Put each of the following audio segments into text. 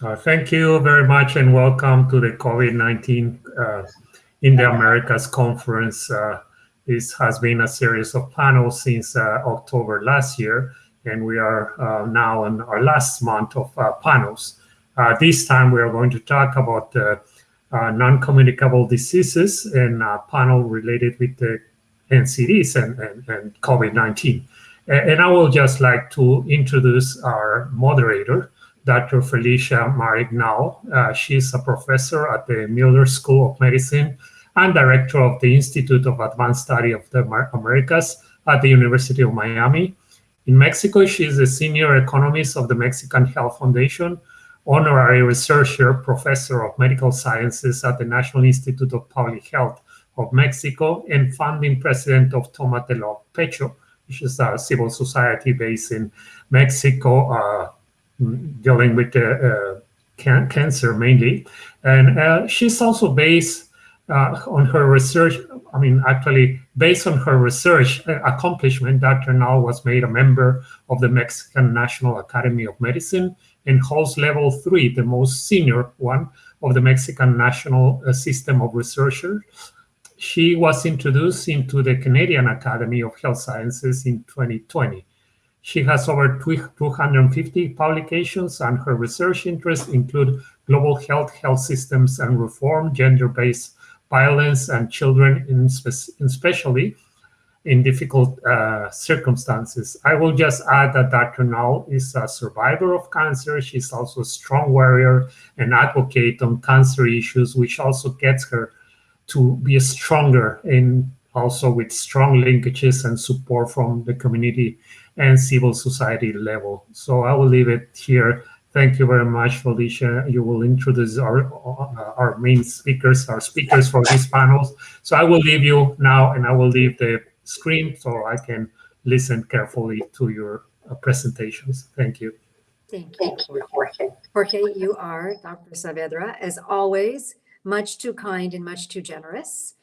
Thank you very much and welcome to the COVID-19 in the Americas conference. This has been a series of panels since October last year, and we are now in our last month of panels. This time we are going to talk about non-communicable diseases and a panel related with the Ncds and COVID-19. And I will just like to introduce our moderator, Dr. Felicia Knaul. She's a professor at the Miller School of Medicine and director of the Institute of Advanced Study of the Americas at the University of Miami. In Mexico, she is a senior economist of the Mexican Health Foundation, honorary researcher, professor of medical sciences at the National Institute of Public Health of Mexico, and founding president of Tómatelo Pecho, which is a civil society based in Mexico, dealing with cancer mainly. And she's also based on her research. Actually, based on her research accomplishment, Dr. Knaul was made a member of the Mexican National Academy of Medicine and holds level 3, the most senior one of the Mexican National System of Researchers. She was introduced into the Canadian Academy of Health Sciences in 2020. She has over 250 publications, and her research interests include global health, health systems and reform, gender-based violence, and children, especially in difficult circumstances. I will just add that Dr. Knaul is a survivor of cancer. She's also a strong warrior and advocate on cancer issues, which also gets her to be stronger and also with strong linkages and support from the community and civil society level. So I will leave it here. Thank you very much, Felicia. You will introduce our main speakers, our speakers for these panels. So I will leave you now, and I will leave the screen so I can listen carefully to your presentations. Thank you. Thank you, Jorge. Jorge, you are, Dr. Saavedra, as always, much too kind and much too generous.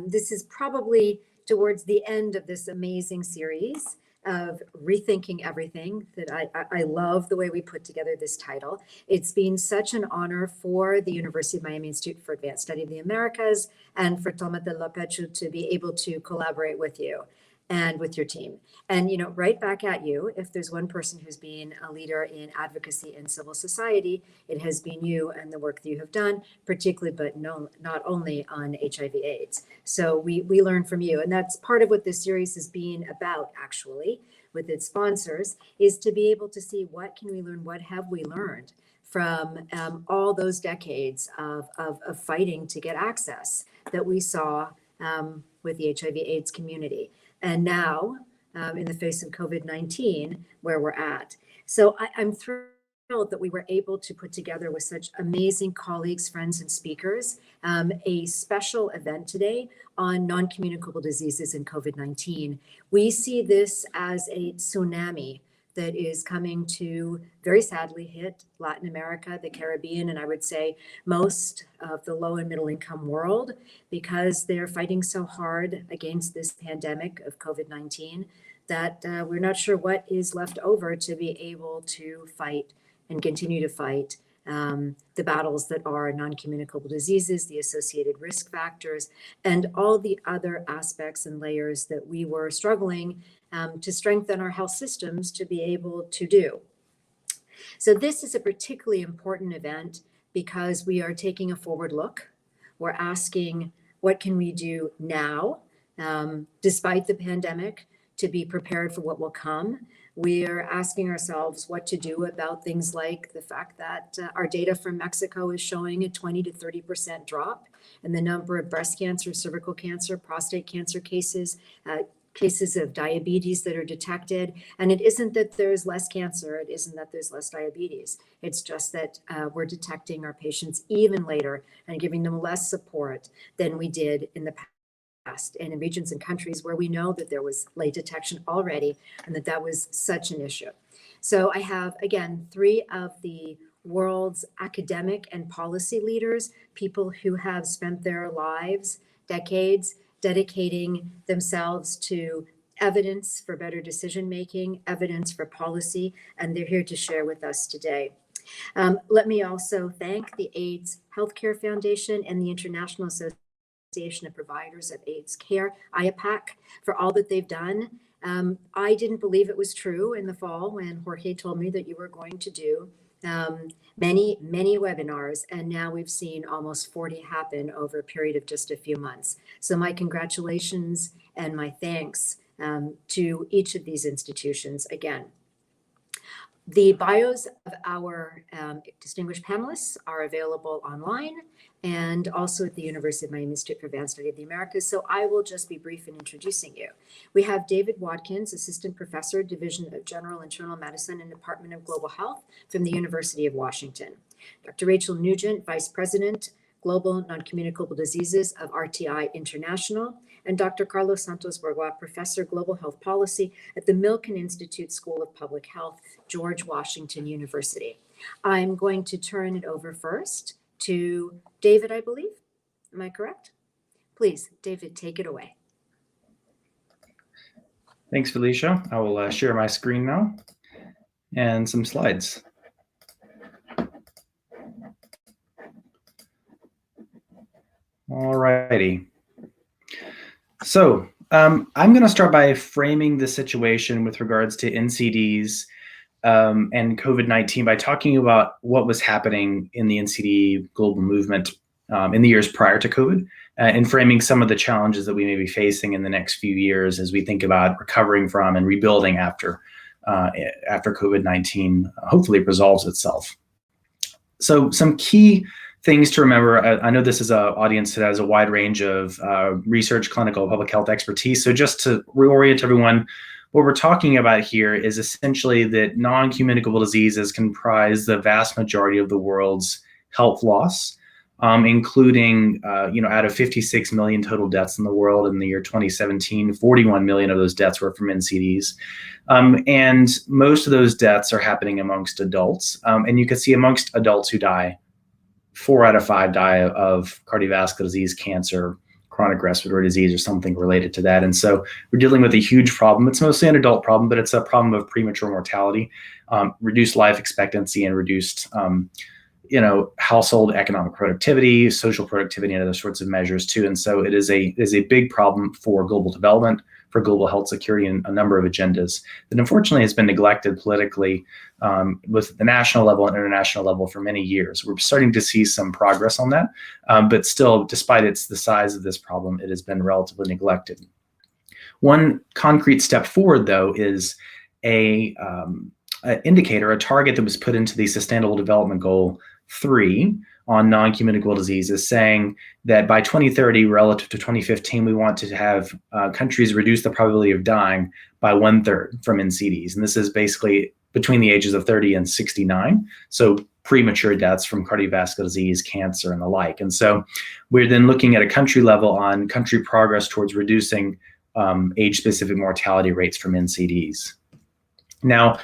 This is probably towards the end of this amazing series of Rethinking Everything that I love the way we put together this title. It's been such an honor for the University of Miami Institute for Advanced Study of the Americas and for Tómatelo Pecho to be able to collaborate with you and with your team. And, right back at you, if there's one person who's been a leader in advocacy and civil society, it has been you and the work that you have done, particularly, but no, not only on HIV/AIDS. So we learn from you. And that's part of what this series has been about, actually, with its sponsors, is to be able to see what can we learn, what have we learned from all those decades of fighting to get access that we saw with the HIV/AIDS community. And now, in the face of COVID-19, where we're at. So I'm thrilled that we were able to put together with such amazing colleagues, friends, and speakers, a special event today on non-communicable diseases and COVID-19. We see this as a tsunami that is coming to very sadly hit Latin America, the Caribbean, and I would say most of the low and middle income world, because they're fighting so hard against this pandemic of COVID-19 that we're not sure what is left over to be able to fight and continue to fight the battles that are non-communicable diseases, the associated risk factors, and all the other aspects and layers that we were struggling to strengthen our health systems to be able to do. So this is a particularly important event because we are taking a forward look. We're asking, what can we do now, despite the pandemic, to be prepared for what will come? We're asking ourselves what to do about things like the fact that our data from Mexico is showing a 20 to 30% drop in the number of breast cancer, cervical cancer, prostate cancer cases, cases of diabetes that are detected. And it isn't that there's less cancer, it isn't that there's less diabetes. It's just that we're detecting our patients even later and giving them less support than we did in the past, and in regions and countries where we know that there was late detection already and that was such an issue. So I have, again, 3 of the world's academic and policy leaders, people who have spent their lives, decades, dedicating themselves to evidence for better decision-making, evidence for policy, and they're here to share with us today. Let me also thank the AIDS Healthcare Foundation and the International Association of Providers of AIDS Care, IAPAC, for all that they've done. I didn't believe it was true in the fall when Jorge told me that you were going to do many webinars, and now we've seen almost 40 happen over a period of just a few months. So my congratulations and my thanks to each of these institutions again. The bios of our distinguished panelists are available online and also at the University of Miami Institute for Advanced Study of the Americas. So I will just be brief in introducing you. We have David Watkins, Assistant Professor, Division of General Internal Medicine and Department of Global Health from the University of Washington. Dr. Rachel Nugent, Vice President, Global Non-communicable Diseases of RTI International, and Dr. Carlos Santos-Burgoa, Professor, Global Health Policy at the Milken Institute School of Public Health, George Washington University. I'm going to turn it over first to David, I believe. Am I correct? Please, David, take it away. Thanks, Felicia. I will share my screen now and some slides. All righty. So I'm going to start by framing the situation with regards to NCDs and COVID-19 by talking about what was happening in the NCD global movement in the years prior to COVID, and framing some of the challenges that we may be facing in the next few years as we think about recovering from and rebuilding after COVID-19 hopefully resolves itself. So some key things to remember. I know this is an audience that has a wide range of research, clinical, public health expertise. So just to reorient everyone, what we're talking about here is essentially that non-communicable diseases comprise the vast majority of the world's health loss, including, out of 56 million total deaths in the world in the year 2017, 41 million of those deaths were from NCDs. And most of those deaths are happening amongst adults. And you can see amongst adults who die, 4 out of 5 die of cardiovascular disease, cancer, chronic respiratory disease, or something related to that. And so we're dealing with a huge problem. It's mostly an adult problem, but it's a problem of premature mortality, reduced life expectancy, and reduced household economic productivity, social productivity, and other sorts of measures too. And so it is a big problem for global development, for global health security, and a number of agendas that unfortunately has been neglected politically with the national level and international level for many years. We're starting to see some progress on that, but still, despite the size of this problem, it has been relatively neglected. One concrete step forward, though, is an indicator, a target that was put into the Sustainable Development Goal 3 on non-communicable diseases, saying that by 2030, relative to 2015, we want to have countries reduce the probability of dying by 1/3 from NCDs. And this is basically between the ages of 30 and 69. So premature deaths from cardiovascular disease, cancer, and the like. And so we're then looking at a country level on country progress towards reducing age-specific mortality rates from NCDs. Now,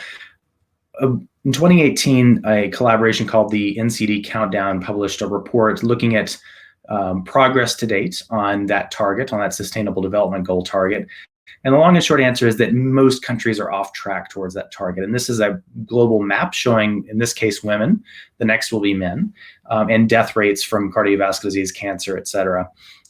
in 2018, a collaboration called the NCD Countdown published a report looking at progress to date on that target, on that Sustainable Development Goal target. And the long and short answer is that most countries are off track towards that target. And this is a global map showing, in this case, women. The next will be men, and death rates from cardiovascular disease, cancer, et cetera,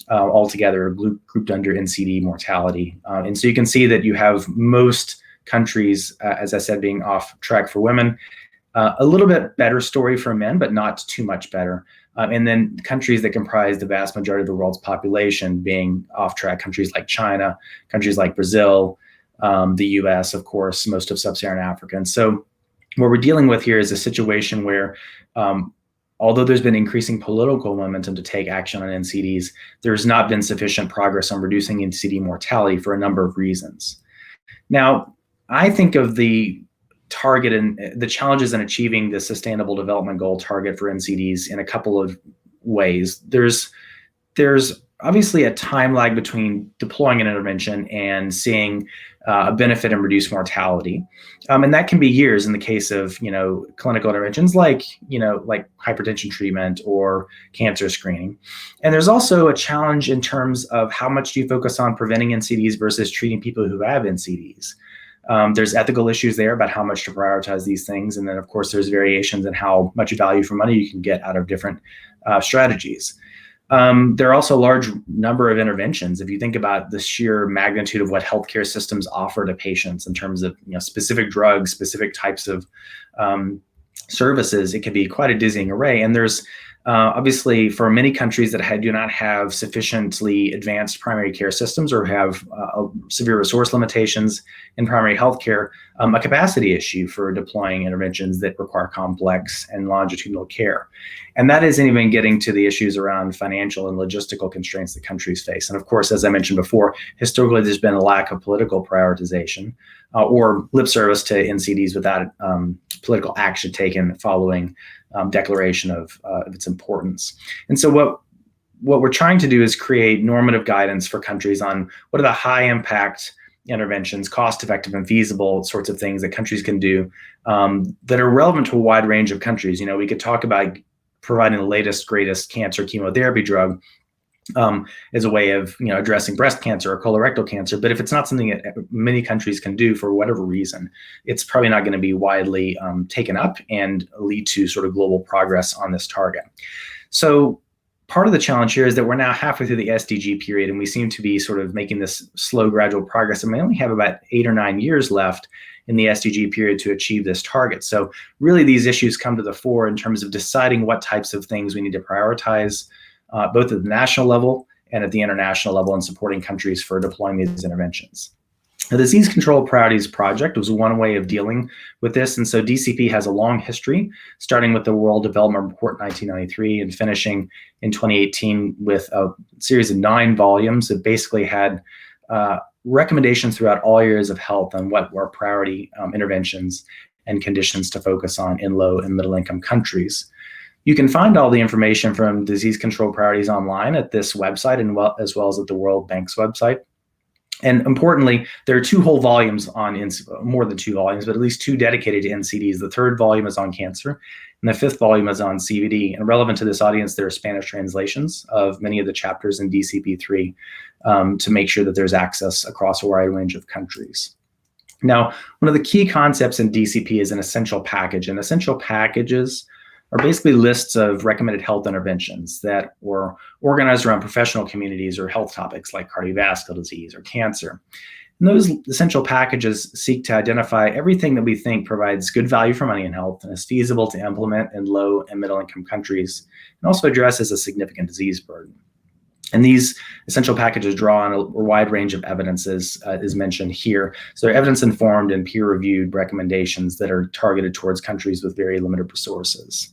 all together grouped under NCD mortality. And so you can see that you have most countries, as I said, being off track for women. A little bit better story for men, but not too much better. And then countries that comprise the vast majority of the world's population being off track, countries like China, countries like Brazil, the US, of course, most of sub-Saharan Africa. And so what we're dealing with here is a situation where, although there's been increasing political momentum to take action on NCDs, there's not been sufficient progress on reducing NCD mortality for a number of reasons. Now, I think of the target and the challenges in achieving the Sustainable Development Goal target for NCDs in a couple of ways. There's obviously a time lag between deploying an intervention and seeing a benefit in reduced mortality, and that can be years in the case of clinical interventions like hypertension treatment or cancer screening. And there's also a challenge in terms of how much do you focus on preventing NCDs versus treating people who have NCDs. There's ethical issues there about how much to prioritize these things. And then, of course, there's variations in how much value for money you can get out of different strategies. There are also a large number of interventions. If you think about the sheer magnitude of what healthcare systems offer to patients in terms of specific drugs, specific types of services, it can be quite a dizzying array. And there's obviously, for many countries that do not have sufficiently advanced primary care systems or have severe resource limitations in primary healthcare, a capacity issue for deploying interventions that require complex and longitudinal care. And that isn't even getting to the issues around financial and logistical constraints that countries face. And of course, as I mentioned before, historically, there's been a lack of political prioritization or lip service to NCDs without political action taken following declaration of its importance. And so what we're trying to do is create normative guidance for countries on what are the high impact interventions, cost effective and feasible sorts of things that countries can do that are relevant to a wide range of countries. We could talk about providing the latest, greatest cancer chemotherapy drug as a way of addressing breast cancer or colorectal cancer. But if it's not something that many countries can do for whatever reason, it's probably not going to be widely taken up and lead to sort of global progress on this target. So part of the challenge here is that we're now halfway through the SDG period, and we seem to be sort of making this slow, gradual progress. And we only have about 8 or 9 years left in the SDG period to achieve this target. So really these issues come to the fore in terms of deciding what types of things we need to prioritize, both at the national level and at the international level, in supporting countries for deploying these interventions. The Disease Control Priorities Project was one way of dealing with this. And so DCP has a long history, starting with the World Development Report in 1993 and finishing in 2018 with a series of 9 volumes that basically had recommendations throughout all areas of health on what were priority interventions and conditions to focus on in low and middle income countries. You can find all the information from disease control priorities online at this website, and as well as at the World Bank's website. And importantly, there are 2 whole volumes on, more than 2 volumes, but at least 2 dedicated to NCDs. The 3rd volume is on cancer, and the 5th volume is on CVD. And relevant to this audience, there are Spanish translations of many of the chapters in DCP3 to make sure that there's access across a wide range of countries. Now, one of the key concepts in DCP is an essential package, and essential packages are basically lists of recommended health interventions that were organized around professional communities or health topics like cardiovascular disease or cancer. And those essential packages seek to identify everything that we think provides good value for money in health and is feasible to implement in low and middle income countries, and also addresses a significant disease burden. And these essential packages draw on a wide range of evidences, as mentioned here. So they're evidence-informed and peer-reviewed recommendations that are targeted towards countries with very limited resources.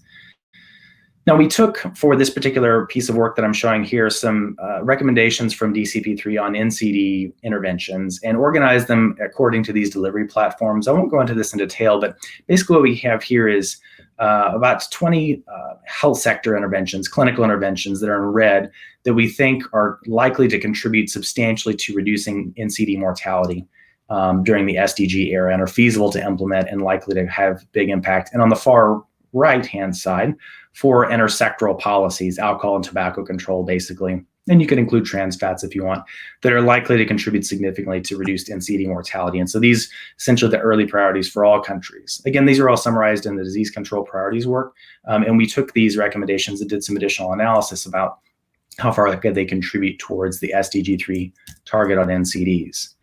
Now, we took, for this particular piece of work that I'm showing here, some recommendations from DCP3 on NCD interventions and organized them according to these delivery platforms. I won't go into this in detail, but basically what we have here is about 20 health sector interventions, clinical interventions that are in red that we think are likely to contribute substantially to reducing NCD mortality during the SDG era and are feasible to implement and likely to have big impact. And on the far right-hand side, 4 intersectoral policies, alcohol and tobacco control, basically, and you can include trans fats if you want, that are likely to contribute significantly to reduced NCD mortality. And so these essentially the early priorities for all countries. Again, these are all summarized in the disease control priorities work. And we took these recommendations and did some additional analysis about how far could they contribute towards the SDG3 target on NCDs.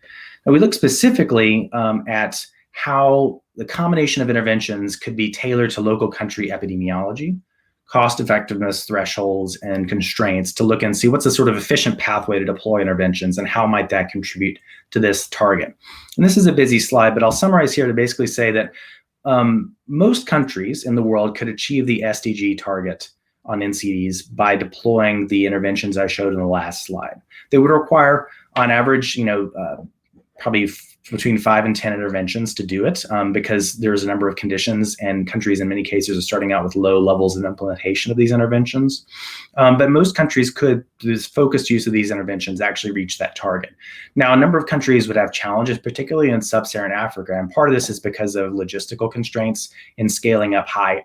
Now, we looked specifically at how the combination of interventions could be tailored to local country epidemiology, cost effectiveness thresholds, and constraints to look and see what's a sort of efficient pathway to deploy interventions and how might that contribute to this target. And this is a busy slide, but I'll summarize here to basically say that most countries in the world could achieve the SDG target on NCDs by deploying the interventions I showed in the last slide. They would require, on average, probably between 5 and 10 interventions to do it, because there's a number of conditions, and countries in many cases are starting out with low levels of implementation of these interventions. But most countries could, through this focused use of these interventions, actually reach that target. Now, a number of countries would have challenges, particularly in sub-Saharan Africa, and part of this is because of logistical constraints in scaling up high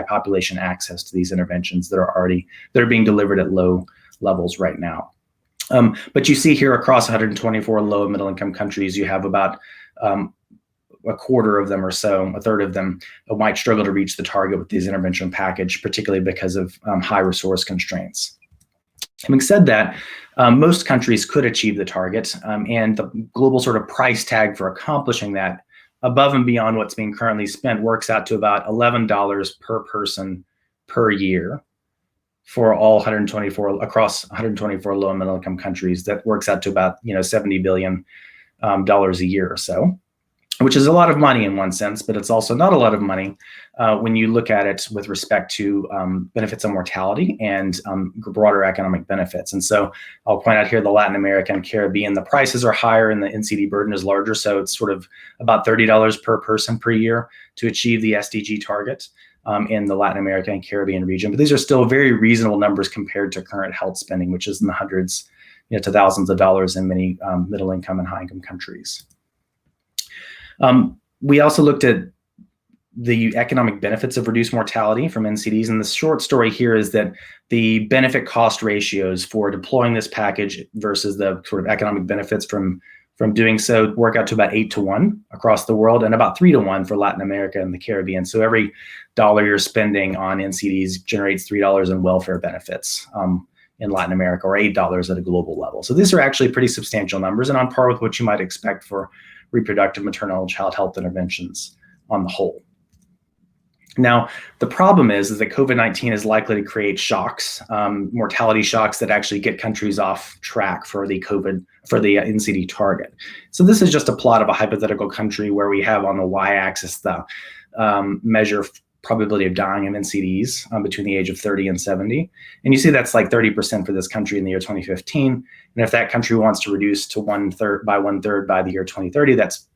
population access to these interventions that are being delivered at low levels right now. But you see here across 124 low and middle income countries, you have about a quarter of them or so, a third of them might struggle to reach the target with these intervention package, particularly because of high resource constraints. Having said that, most countries could achieve the target, and the global sort of price tag for accomplishing that above and beyond what's being currently spent works out to about $11 per person per year for all 124 across 124 low and middle income countries. That works out to about $70 billion a year or so, which is a lot of money in one sense, but it's also not a lot of money when you look at it with respect to benefits on mortality and broader economic benefits. And so I'll point out here the Latin America and Caribbean, the prices are higher and the NCD burden is larger. So it's sort of about $30 per person per year to achieve the SDG target in the Latin America and Caribbean region. But these are still very reasonable numbers compared to current health spending, which is in the hundreds to thousands of dollars in many middle income and high income countries. We also looked at the economic benefits of reduced mortality from NCDs. And the short story here is that the benefit cost ratios for deploying this package versus the sort of economic benefits from doing so work out to about 8-to-1 across the world and about 3-to-1 for Latin America and the Caribbean. So every dollar you're spending on NCDs generates $3 in welfare benefits in Latin America, or $8 at a global level. So these are actually pretty substantial numbers and on par with what you might expect for reproductive, maternal, and child health interventions on the whole. Now, the problem is that COVID-19 is likely to create shocks, mortality shocks that actually get countries off track for the NCD target. So this is just a plot of a hypothetical country where we have on the y-axis the measure of probability of dying of NCDs between the age of 30 and 70. And you see that's like 30% for this country in the year 2015. And if that country wants to reduce to one third by the year 2030, that's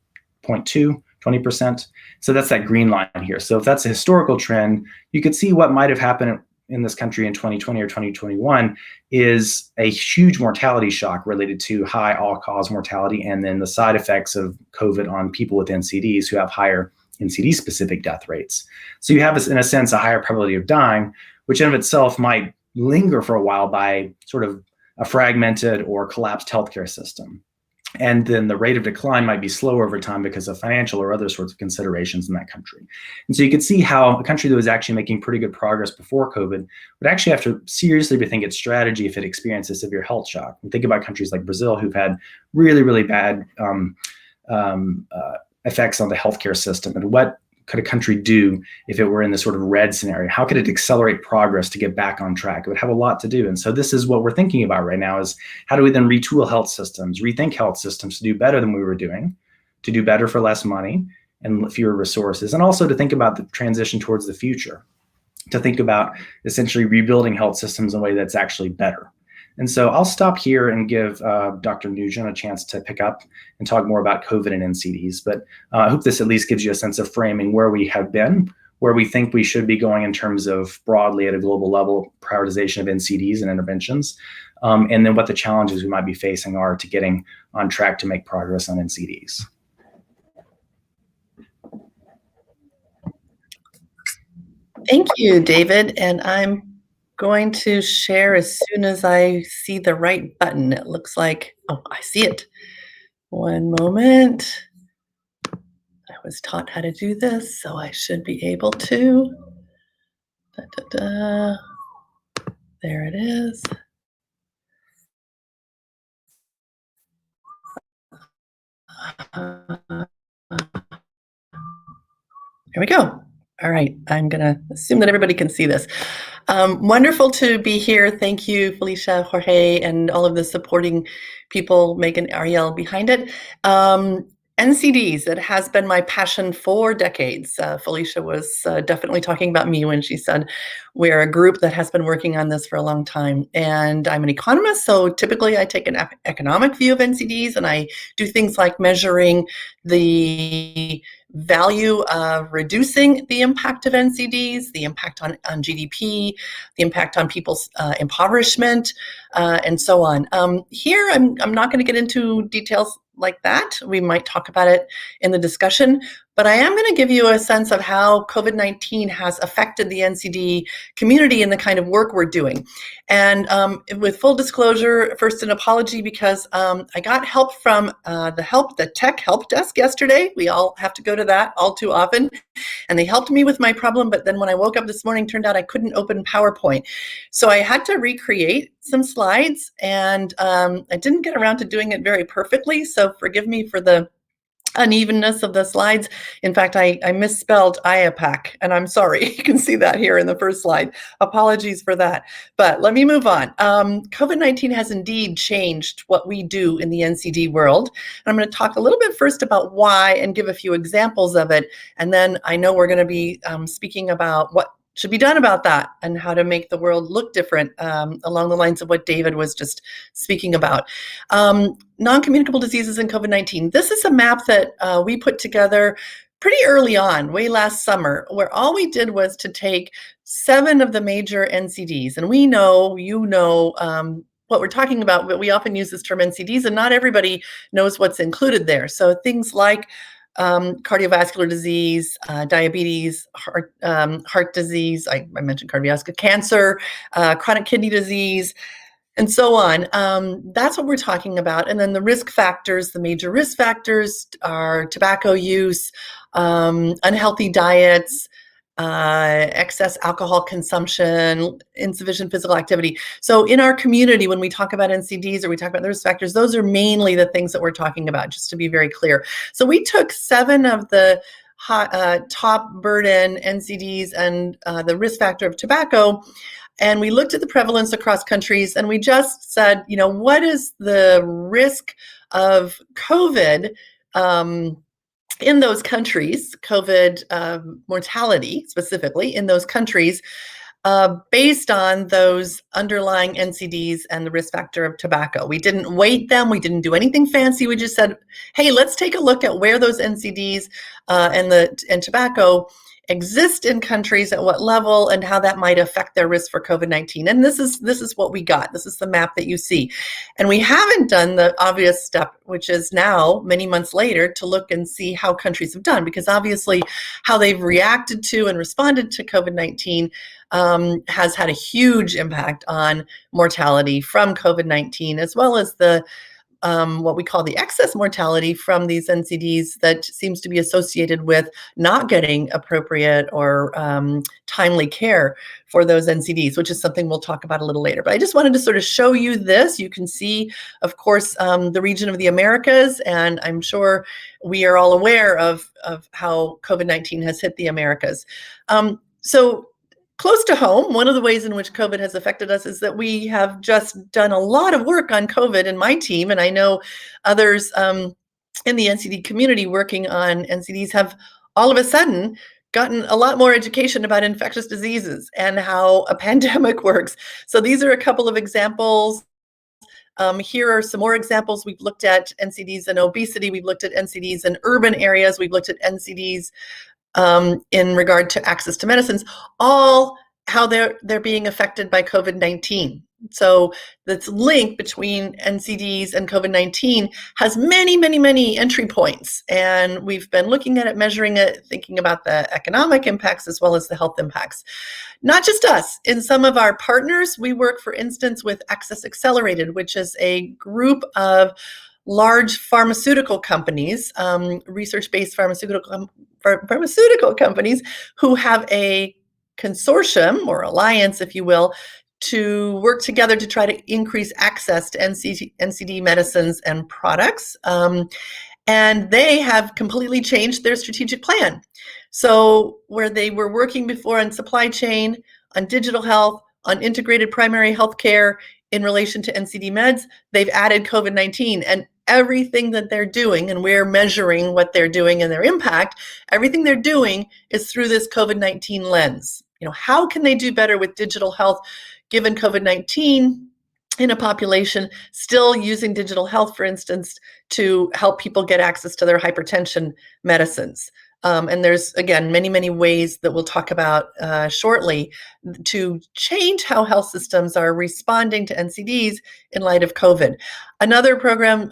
0.2, 20%. So that's that green line here. So if that's a historical trend, you could see what might have happened in this country in 2020 or 2021 is a huge mortality shock related to high all-cause mortality and then the side effects of COVID on people with NCDs who have higher NCD-specific death rates. So you have, in a sense, a higher probability of dying, which in of itself might linger for a while by sort of a fragmented or collapsed healthcare system. And then the rate of decline might be slower over time because of financial or other sorts of considerations in that country. And so you could see how a country that was actually making pretty good progress before COVID would actually have to seriously rethink its strategy if it experienced a severe health shock. And think about countries like Brazil who've had really, really bad effects on the healthcare system, and what could a country do if it were in this sort of red scenario? How could it accelerate progress to get back on track? It would have a lot to do. And so this is what we're thinking about right now is how do we then retool health systems, rethink health systems to do better than we were doing, to do better for less money and fewer resources, and also to think about the transition towards the future, to think about essentially rebuilding health systems in a way that's actually better. And so I'll stop here and give Dr. Nugent a chance to pick up and talk more about COVID and NCDs. But I hope this at least gives you a sense of framing where we have been, where we think we should be going in terms of broadly at a global level prioritization of NCDs and interventions, and then what the challenges we might be facing are to getting on track to make progress on NCDs. Thank you, David. And I'm going to share as soon as I see the right button. It looks like, oh, I see it. One moment. I was taught how to do this, so I should be able to. There it is. Here we go. All right, I'm gonna assume that everybody can see this. Wonderful to be here. Thank you, Felicia, Jorge, and all of the supporting people, Megan, Ariel behind it. NCDs, it has been my passion for decades. Felicia was definitely talking about me when she said we're a group that has been working on this for a long time. And I'm an economist, so typically I take an economic view of NCDs, and I do things like measuring the value of reducing the impact of NCDs, the impact on GDP, the impact on people's impoverishment, and so on. Here, I'm not going to get into details like that. We might talk about it in the discussion, but I am going to give you a sense of how COVID-19 has affected the NCD community and the kind of work we're doing. And with full disclosure, first an apology because I got help from the tech help desk yesterday. We all have to go to that all too often. And they helped me with my problem, but then when I woke up this morning, turned out I couldn't open PowerPoint. So I had to recreate some slides, and I didn't get around to doing it very perfectly, so forgive me for the unevenness of the slides. In fact, I misspelled IAPAC, and I'm sorry. You can see that here in the first slide. Apologies for that. But let me move on. COVID-19 has indeed changed what we do in the NCD world. And I'm going to talk a little bit first about why and give a few examples of it. And then I know we're going to be speaking about what should be done about that and how to make the world look different along the lines of what David was just speaking about. Non-communicable diseases and COVID-19. This is a map that we put together pretty early on, way last summer, where all we did was to take 7 of the major NCDs. And we know, what we're talking about, but we often use this term NCDs, and not everybody knows what's included there. So things like cardiovascular disease, diabetes, heart disease, I mentioned cardiovascular, cancer, chronic kidney disease, and so on. That's what we're talking about. And then the risk factors, the major risk factors are tobacco use, unhealthy diets, excess alcohol consumption, insufficient physical activity. So in our community, when we talk about NCDs or we talk about the risk factors, those are mainly the things that we're talking about, just to be very clear. So we took 7 of the top burden NCDs and the risk factor of tobacco, and we looked at the prevalence across countries, and we just said, what is the risk of COVID in those countries, COVID mortality specifically in those countries, based on those underlying NCDs and the risk factor of tobacco. We didn't weight them. We didn't do anything fancy. We just said, hey, let's take a look at where those NCDs and tobacco exist in countries, at what level, and how that might affect their risk for COVID-19. And this is what we got. This is the map that you see. And we haven't done the obvious step, which is now, many months later, to look and see how countries have done, because obviously how they've reacted to and responded to COVID-19 has had a huge impact on mortality from COVID-19, as well as the what we call the excess mortality from these NCDs that seems to be associated with not getting appropriate or timely care for those NCDs, which is something we'll talk about a little later. But I just wanted to sort of show you this. You can see, of course, the region of the Americas, and I'm sure we are all aware of how COVID-19 has hit the Americas. So close to home, one of the ways in which COVID has affected us is that we have just done a lot of work on COVID in my team, and I know others in the NCD community working on NCDs have all of a sudden gotten a lot more education about infectious diseases and how a pandemic works. So these are a couple of examples. Here are some more examples. We've looked at NCDs in obesity. We've looked at NCDs in urban areas. We've looked at NCDs in regard to access to medicines, all how they're being affected by COVID-19. So this link between NCDs and COVID-19 has many, many, many entry points. And we've been looking at it, measuring it, thinking about the economic impacts as well as the health impacts. Not just us. In some of our partners, we work, for instance, with Access Accelerated, which is a group of large pharmaceutical companies, research-based pharmaceutical companies who have a consortium or alliance, if you will, to work together to try to increase access to NCD medicines and products. And they have completely changed their strategic plan. So where they were working before on supply chain, on digital health, on integrated primary health care in relation to NCD meds, they've added COVID-19, and everything that they're doing, and we're measuring what they're doing and their impact, everything they're doing is through this COVID-19 lens. How can they do better with digital health given COVID-19 in a population still using digital health, for instance, to help people get access to their hypertension medicines? And there's, again, many, many ways that we'll talk about shortly to change how health systems are responding to NCDs in light of COVID. Another program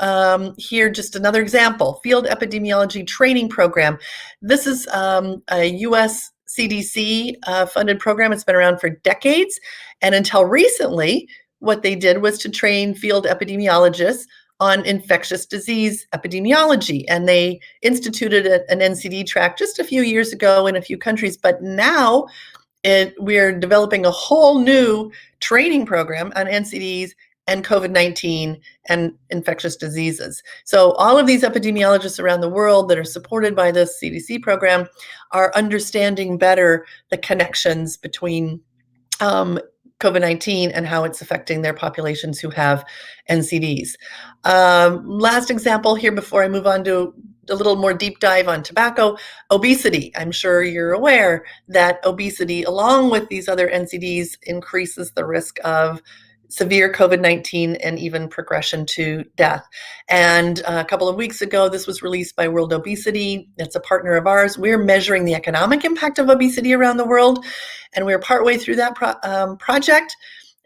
here, just another example, Field Epidemiology Training Program. This is a US CDC funded program. It's been around for decades. And until recently, what they did was to train field epidemiologists on infectious disease epidemiology. And they instituted an NCD track just a few years ago in a few countries. But now we're developing a whole new training program on NCDs and COVID-19 and infectious diseases. So all of these epidemiologists around the world that are supported by this CDC program are understanding better the connections between COVID-19 and how it's affecting their populations who have NCDs. Last example here before I move on to a little more deep dive on tobacco, obesity. I'm sure you're aware that obesity, along with these other NCDs, increases the risk of severe COVID-19 and even progression to death. And a couple of weeks ago, this was released by World Obesity. It's a partner of ours. We're measuring the economic impact of obesity around the world, and we're partway through that project.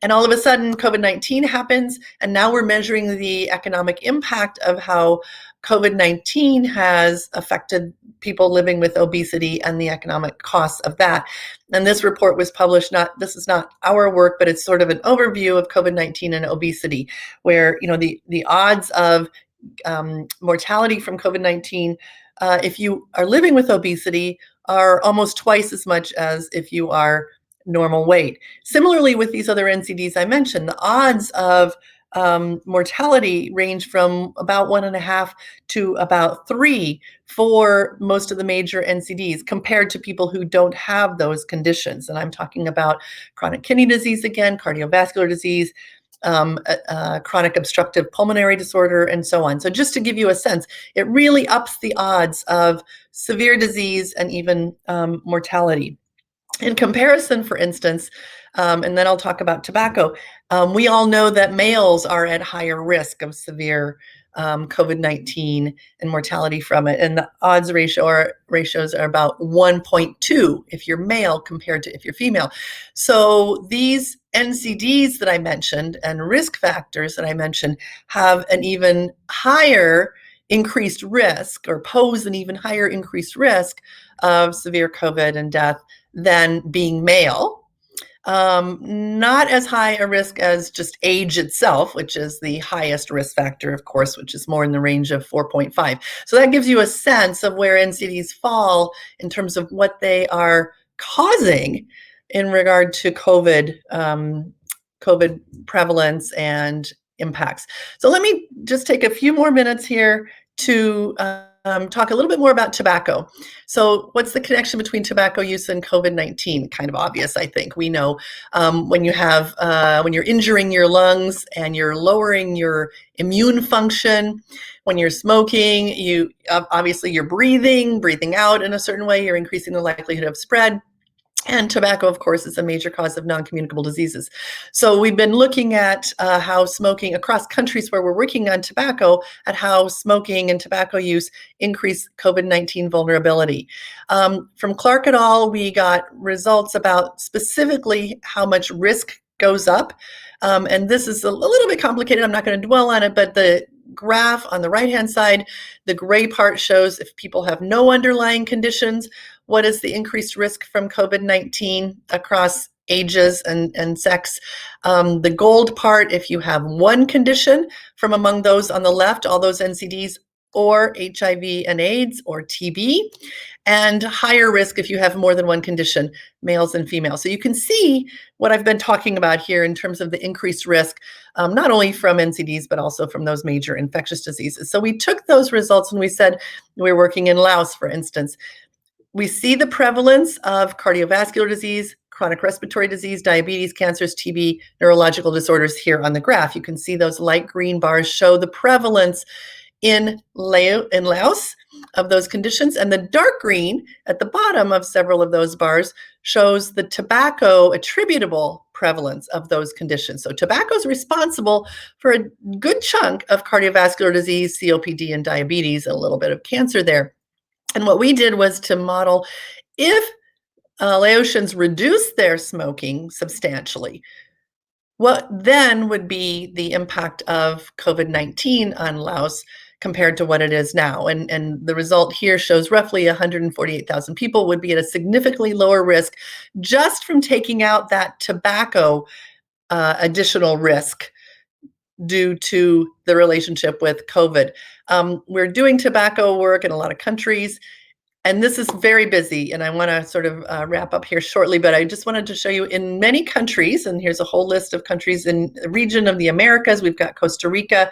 And all of a sudden, COVID-19 happens, and now we're measuring the economic impact of how COVID-19 has affected people living with obesity and the economic costs of that. And this report was published, this is not our work, but it's sort of an overview of COVID-19 and obesity, where the odds of mortality from COVID-19, if you are living with obesity, are almost twice as much as if you are normal weight. Similarly, with these other NCDs I mentioned, the odds of mortality range from about 1.5 to about 3 for most of the major NCDs compared to people who don't have those conditions. And I'm talking about chronic kidney disease again, cardiovascular disease, chronic obstructive pulmonary disorder, and so on. So just to give you a sense, it really ups the odds of severe disease and even mortality. In comparison, for instance, and then I'll talk about tobacco, we all know that males are at higher risk of severe COVID-19 and mortality from it. And the odds ratios are about 1.2 if you're male compared to if you're female. So these NCDs that I mentioned and risk factors that I mentioned have an even higher increased risk, or pose an even higher increased risk of severe COVID and death than being male. Not as high a risk as just age itself, which is the highest risk factor, of course, which is more in the range of 4.5. So that gives you a sense of where NCDs fall in terms of what they are causing in regard to COVID prevalence and impacts. So let me just take a few more minutes here to talk a little bit more about tobacco. So what's the connection between tobacco use and COVID-19? Kind of obvious, I think. We know when you're injuring your lungs and you're lowering your immune function, when you're smoking, you're breathing out in a certain way, you're increasing the likelihood of spread. And tobacco, of course, is a major cause of non-communicable diseases. So we've been looking at how smoking across countries where we're working on tobacco, at how smoking and tobacco use increase COVID-19 vulnerability. From Clark et al., we got results about specifically how much risk goes up. And this is a little bit complicated. I'm not going to dwell on it, but the graph on the right-hand side, the gray part shows if people have no underlying conditions, what is the increased risk from COVID-19 across ages and sex. The gold part, if you have one condition from among those on the left, all those NCDs, or HIV and AIDS or TB, and higher risk if you have more than one condition, males and females. So you can see what I've been talking about here in terms of the increased risk, not only from NCDs, but also from those major infectious diseases. So we took those results and we said, we're working in Laos, for instance. We see the prevalence of cardiovascular disease, chronic respiratory disease, diabetes, cancers, TB, neurological disorders here on the graph. You can see those light green bars show the prevalence in Laos of those conditions, and the dark green at the bottom of several of those bars shows the tobacco attributable prevalence of those conditions. So tobacco is responsible for a good chunk of cardiovascular disease, COPD, and diabetes, and a little bit of cancer there. And what we did was to model if Laotians reduce their smoking substantially, what then would be the impact of COVID-19 on Laos compared to what it is now? And the result here shows roughly 148,000 people would be at a significantly lower risk just from taking out that tobacco additional risk due to the relationship with COVID. We're doing tobacco work in a lot of countries, and this is very busy, and I want to sort of wrap up here shortly, but I just wanted to show you in many countries, and here's a whole list of countries in the region of the Americas. We've got Costa Rica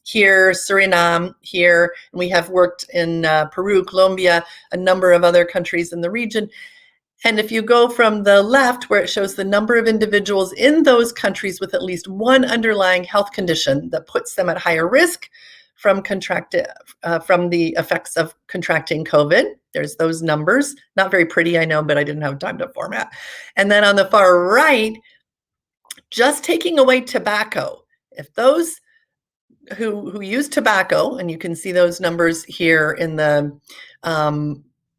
here, Suriname here, and we have worked in Peru, Colombia, a number of other countries in the region. And if you go from the left, where it shows the number of individuals in those countries with at least one underlying health condition that puts them at higher risk from the effects of contracting COVID. There's those numbers. Not very pretty, I know, but I didn't have time to format. And then on the far right, just taking away tobacco, if those who use tobacco, and you can see those numbers here in the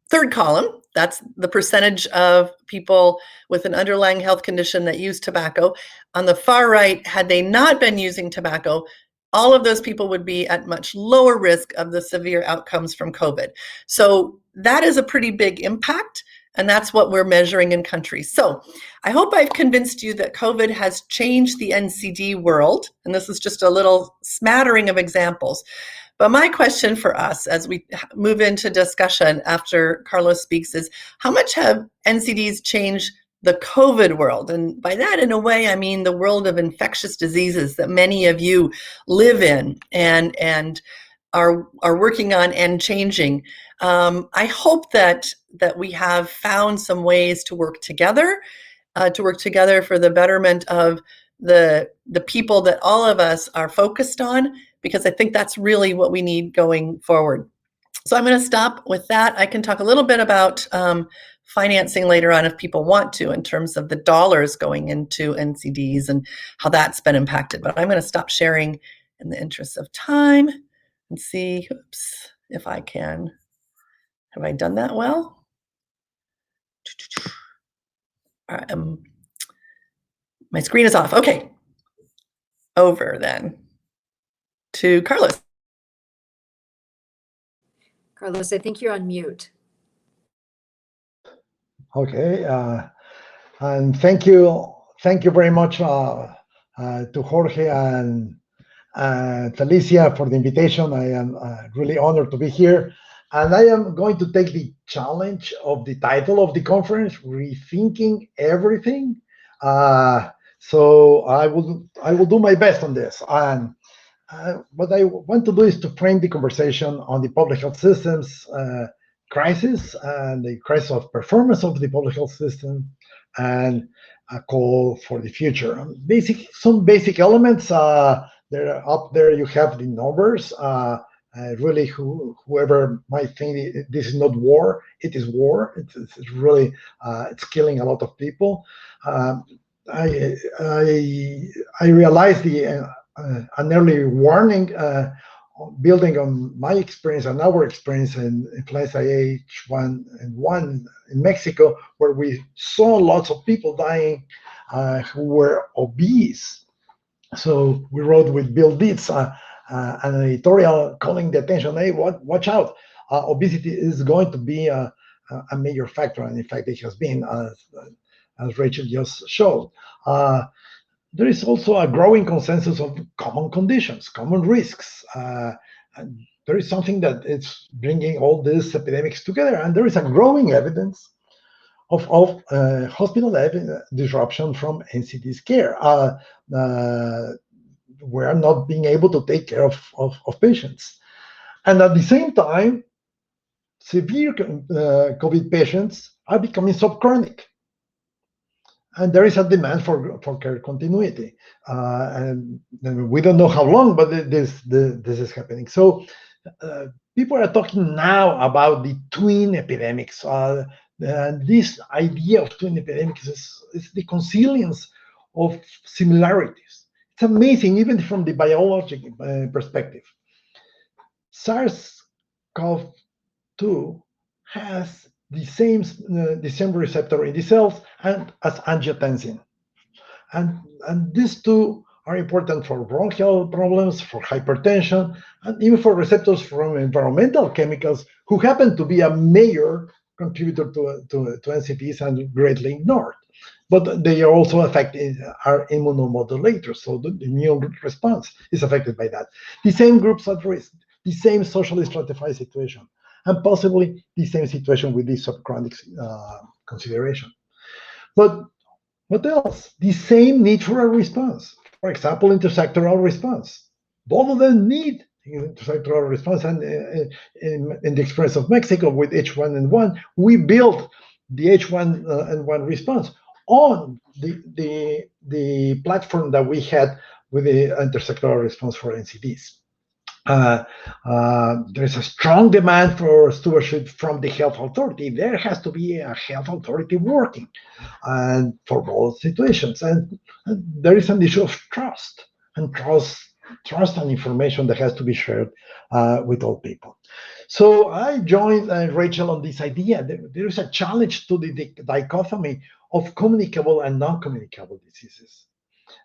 third column, that's the percentage of people with an underlying health condition that use tobacco. On the far right, had they not been using tobacco, all of those people would be at much lower risk of the severe outcomes from COVID. So that is a pretty big impact, and that's what we're measuring in countries. So I hope I've convinced you that COVID has changed the NCD world, and this is just a little smattering of examples. But my question for us as we move into discussion after Carlos speaks is, how much have NCDs changed the COVID world? And by that, in a way, I mean the world of infectious diseases that many of you live in and are working on and changing. I hope that we have found some ways to work together for the betterment of the people that all of us are focused on, because I think that's really what we need going forward. So I'm going to stop with that. I can talk a little bit about financing later on if people want to, in terms of the dollars going into NCDs and how that's been impacted. But I'm going to stop sharing in the interest of time and see, oops, if I can. Have I done that well? All right, my screen is off. Okay. Over then to Carlos. Carlos, I think you're on mute. Okay, and thank you very much to Jorge and Felicia for the invitation. I am really honored to be here, and I am going to take the challenge of the title of the conference, Rethinking Everything. So I will do my best on this. And what I want to do is to frame the conversation on the public health systems crisis and the crisis of performance of the public health system, and a call for the future. Some basic elements. They're up there. You have the numbers. Really, whoever might think this is not war, it is war. It's really it's killing a lot of people. I realized an early warning, building on my experience and our experience in influenza H1N1 in Mexico, where we saw lots of people dying who were obese. So we wrote with Bill Dietz an editorial calling the attention, hey, watch out. Obesity is going to be a major factor, and in fact it has been, as Rachel just showed. There is also a growing consensus of common conditions, common risks. And there is something that is bringing all these epidemics together, and there is a growing evidence of hospital disruption from NCD's care. We are not being able to take care of patients. And at the same time, severe COVID patients are becoming subchronic. And there is a demand for care continuity, and we don't know how long, but this is happening. So people are talking now about the twin epidemics. This idea of twin epidemics is the consilience of similarities. It's amazing, even from the biological perspective. SARS-CoV-2 has the same receptor in the cells and as angiotensin. And these two are important for bronchial problems, for hypertension, and even for receptors from environmental chemicals who happen to be a major contributor to Ncds and greatly ignored. But they are also affected, are immunomodulators, so the immune response is affected by that. The same groups at risk, the same socially stratified situation, and possibly the same situation with this subchronic consideration. But what else? The same need for a response. For example, intersectoral response. Both of them need intersectoral response, and in the experience of Mexico with H1N1, we built the H1N1 response on the platform that we had with the intersectoral response for NCDs. There's a strong demand for stewardship from the health authority. There has to be a health authority working, and for both situations. And there is an issue of trust and information that has to be shared with all people. So I joined Rachel on this idea. There is a challenge to the dichotomy of communicable and non-communicable diseases.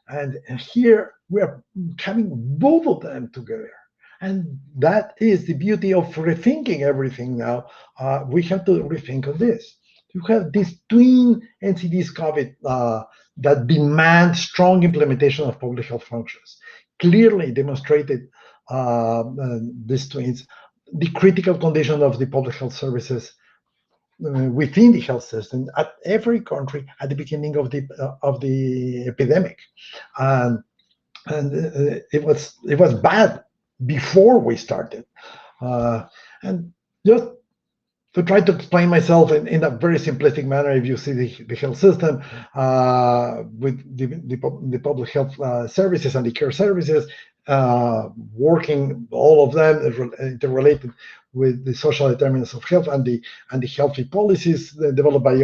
And here we are having both of them together. And that is the beauty of rethinking everything now. We have to rethink on this. You have these twin NCDs COVID that demand strong implementation of public health functions. Clearly demonstrated these twins, the critical condition of the public health services within the health system at every country at the beginning of the epidemic, and it was bad before we started, and just to try to explain myself in a very simplistic manner, if you see the health system with the public health services and the care services working, all of them interrelated with the social determinants of health and the healthy policies developed by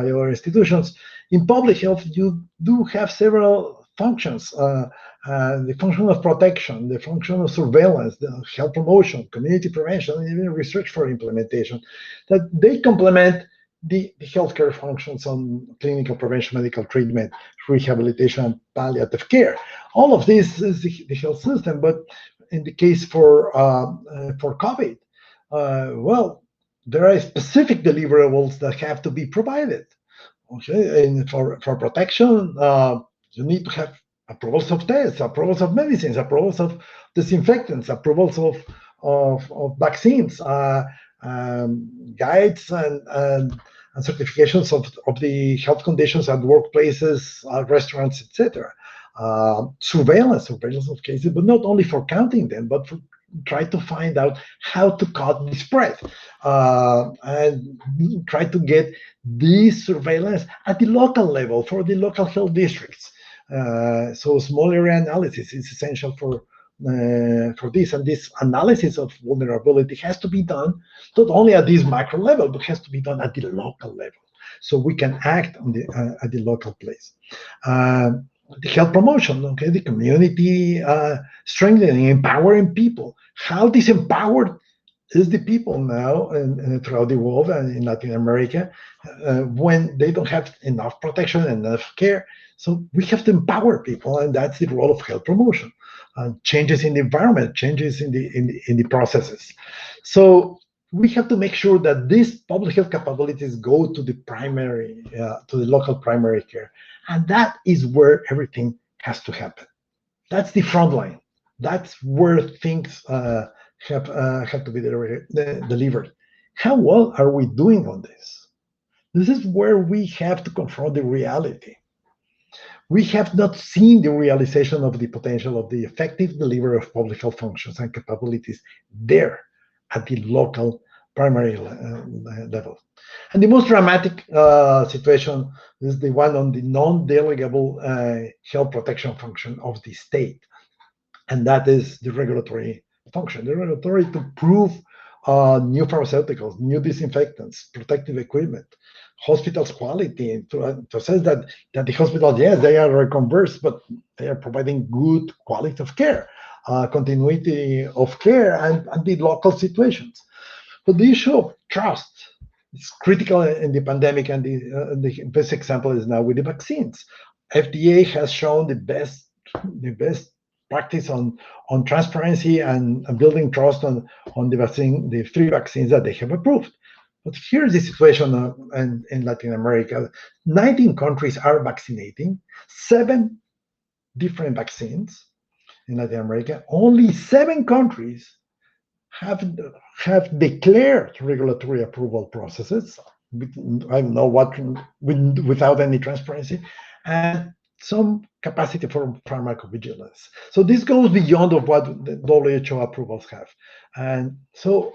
other institutions. In public health, you do have several functions. The function of protection, the function of surveillance, the health promotion, community prevention, and even research for implementation, that they complement the healthcare functions on clinical prevention, medical treatment, rehabilitation, and palliative care. All of this is the health system, but in the case for COVID, well, there are specific deliverables that have to be provided. Okay, and for protection, you need to have approvals of tests, approvals of medicines, approvals of disinfectants, approvals of vaccines, guides and certifications of the health conditions at workplaces, restaurants, etc. Surveillance of cases, but not only for counting them, but for try to find out how to cut the spread and try to get this surveillance at the local level for the local health districts. So small area analysis is essential for this, and this analysis of vulnerability has to be done not only at this macro level, but has to be done at the local level, so we can act on at the local place. The health promotion, okay, the community strengthening, empowering people. How disempowered is the people now throughout the world and in Latin America when they don't have enough protection and enough care? So we have to empower people, and that's the role of health promotion. Changes in the environment, changes in the processes. So we have to make sure that these public health capabilities go to the primary, to the local primary care, and that is where everything has to happen. That's the front line. That's where things have to be delivered. How well are we doing on this? This is where we have to confront the reality. We have not seen the realization of the potential of the effective delivery of public health functions and capabilities there at the local primary level. And the most dramatic situation is the one on the non-delegable health protection function of the state. And that is the regulatory function, the regulatory to approve new pharmaceuticals, new disinfectants, protective equipment, hospitals' quality, to assess that the hospitals, yes, they are reimbursed, but they are providing good quality of care, continuity of care, and the local situations. But the issue of trust it's critical in the pandemic, and the best example is now with the vaccines. FDA has shown the best practice on transparency and building trust on the vaccine, the 3 vaccines that they have approved. But here's the situation in Latin America. 19 countries are vaccinating 7 different vaccines in Latin America. Only 7 countries have declared regulatory approval processes. I don't know what, without any transparency, and some capacity for pharmacovigilance. So this goes beyond of what the WHO approvals have. And so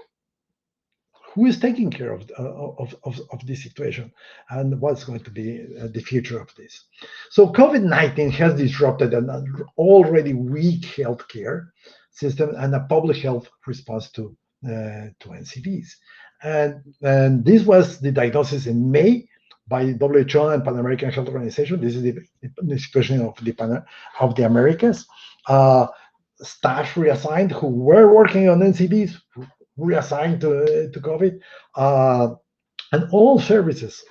who is taking care of this situation, and what's going to be the future of this? So COVID-19 has disrupted an already weak healthcare system and a public health response to NCDs. And this was the diagnosis in May by WHO and Pan American Health Organization. This is the situation of the Americas. Staff reassigned who were working on NCDs, reassigned to COVID, and all services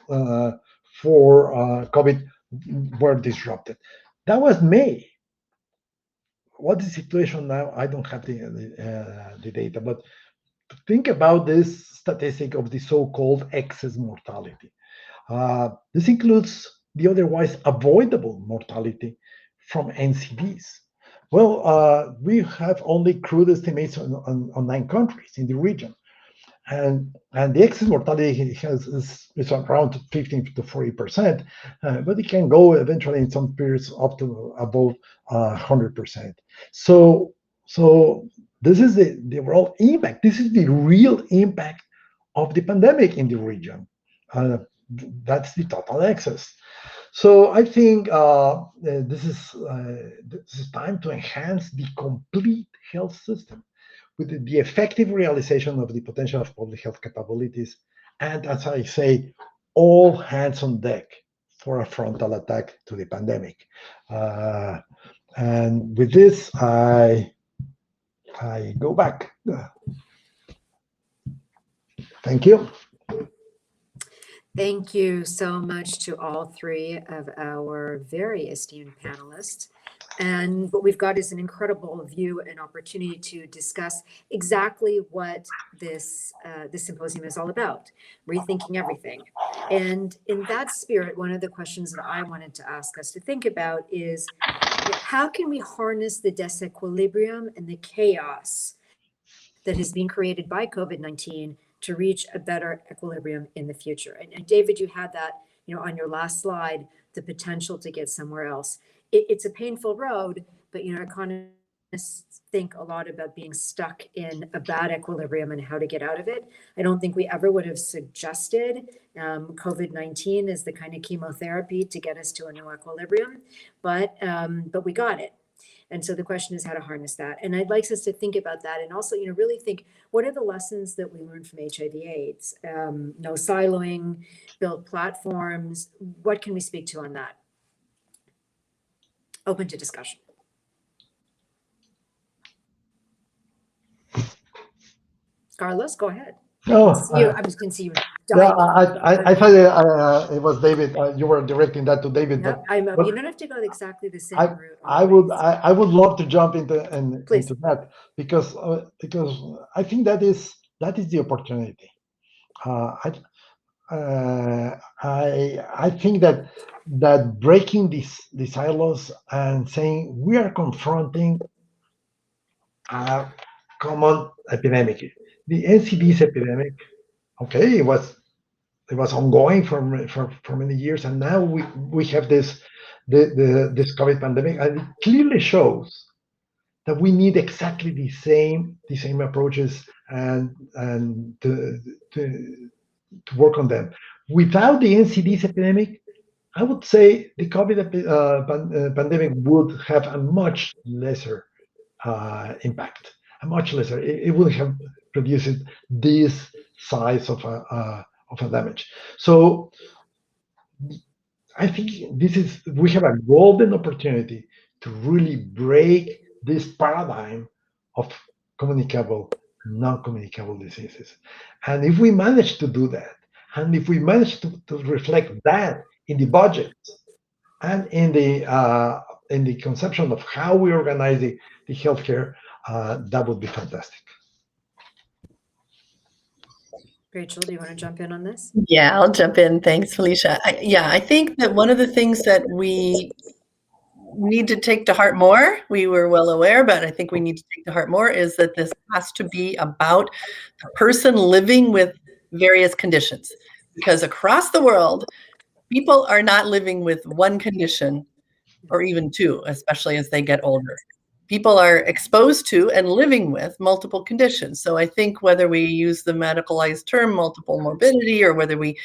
for COVID were disrupted. That was May. What is the situation now? I don't have the data, but think about this statistic of the so-called excess mortality. This includes the otherwise avoidable mortality from NCDs. Well, we have only crude estimates on 9 countries in the region, and the excess mortality is around 15 to 40%, but it can go eventually in some periods up to above 100%. So this is the overall impact. This is the real impact of the pandemic in the region. That's the total excess. So I think this is time to enhance the complete health system with the effective realization of the potential of public health capabilities, and as I say, all hands on deck for a frontal attack to the pandemic. And with this, I go back. Thank you. Thank you so much to all 3 of our very esteemed panelists. And what we've got is an incredible view and opportunity to discuss exactly what this symposium is all about, rethinking everything. And in that spirit, one of the questions that I wanted to ask us to think about is, how can we harness the disequilibrium and the chaos that has been created by COVID-19 to reach a better equilibrium in the future? And David, you had that, on your last slide, the potential to get somewhere else. It's a painful road, but economists think a lot about being stuck in a bad equilibrium and how to get out of it. I don't think we ever would have suggested COVID-19 as the kind of chemotherapy to get us to a new equilibrium, but we got it. And so the question is how to harness that. And I'd like us to think about that, and also, really think, what are the lessons that we learned from HIV/AIDS? No siloing, build platforms. What can we speak to on that? Open to discussion. Carlos, go ahead. I just can see you. Yeah, I thought it was David. You were directing that to David. No, but you don't have to go exactly the same route. I would love to jump into that because I think that is the opportunity. I think that breaking the silos and saying we are confronting a common epidemic, the NCDs epidemic. Okay, it was ongoing for many years, and now we have this COVID pandemic, and it clearly shows that we need exactly the same approaches and to work on them. Without the NCDs epidemic, I would say the COVID pandemic would have a much lesser impact, a much lesser. It would have produced this size of a damage. So I think we have a golden opportunity to really break this paradigm of communicable, non-communicable diseases. And if we manage to do that, And if we manage to reflect that in the budget and in the conception of how we organize the healthcare, that would be fantastic. Rachel, do you want to jump in on this? Yeah, I'll jump in. Thanks, Felicia. I think that one of the things that we need to take to heart more, we were well aware, but I think we need to take to heart more, is that this has to be about the person living with various conditions. Because across the world, people are not living with one condition or even two, especially as they get older. People are exposed to and living with multiple conditions. So I think whether we use the medicalized term multiple morbidity, or whether we,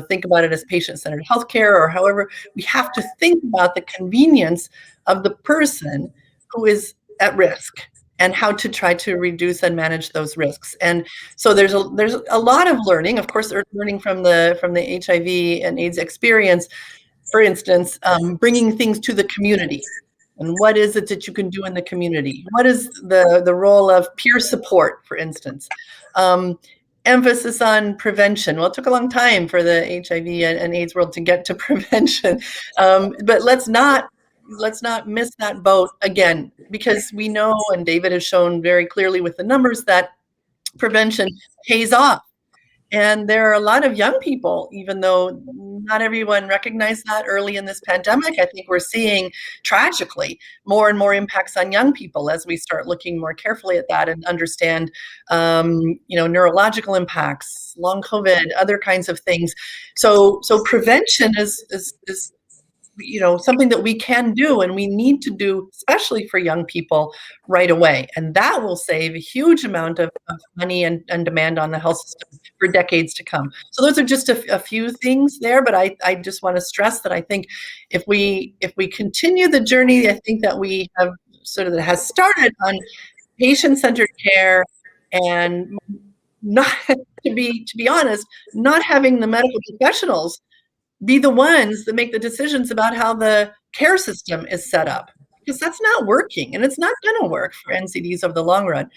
think about it as patient-centered healthcare, or however, we have to think about the convenience of the person who is at risk and how to try to reduce and manage those risks. And so there's a lot of learning, of course, learning from the HIV and AIDS experience. For instance, bringing things to the community. And what is it that you can do in the community? What is the role of peer support, for instance? Emphasis on prevention. Well, it took a long time for the HIV and AIDS world to get to prevention. But let's not miss that boat again, because we know, and David has shown very clearly with the numbers, that prevention pays off. And there are a lot of young people, even though not everyone recognized that early in this pandemic. I think we're seeing, tragically, more and more impacts on young people as we start looking more carefully at that and understand, neurological impacts, long COVID, other kinds of things. So prevention is something that we can do and we need to do, especially for young people, right away. And that will save a huge amount of money and demand on the health system for decades to come. So those are just a few things there, but I just want to stress that I think if we continue the journey, I think that we have that has started on patient-centered care, and not to be honest, not having the medical professionals be the ones that make the decisions about how the care system is set up, because that's not working, and it's not going to work for NCDs over the long run.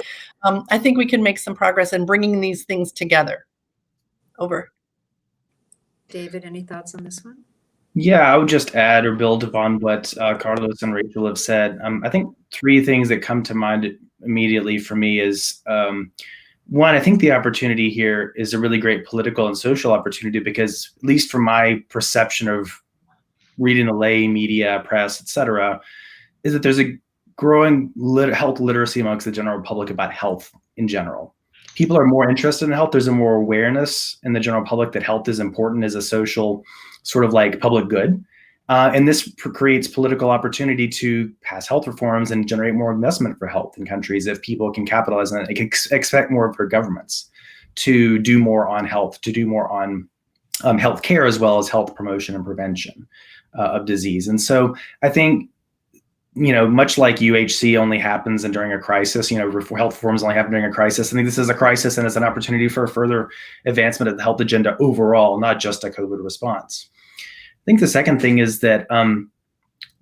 I think we can make some progress in bringing these things together. Over. David, any thoughts on this one? Yeah, I would just add or build upon what Carlos and Rachel have said. I think three things that come to mind immediately for me is, one, I think the opportunity here is a really great political and social opportunity, because at least from my perception of reading the lay media, press, et cetera, is that there's a growing health literacy amongst the general public about health in general. People are more interested in health. There's a more awareness in the general public that health is important as a social sort of like public good. And this creates political opportunity to pass health reforms and generate more investment for health in countries if people can capitalize on it. They can expect more of their governments to do more on health, to do more on health care, as well as health promotion and prevention of disease. And so I think, much like UHC only happens and during a crisis, health reforms only happen during a crisis. I think this is a crisis, and it's an opportunity for further advancement of the health agenda overall, not just a COVID response. I think the second thing is that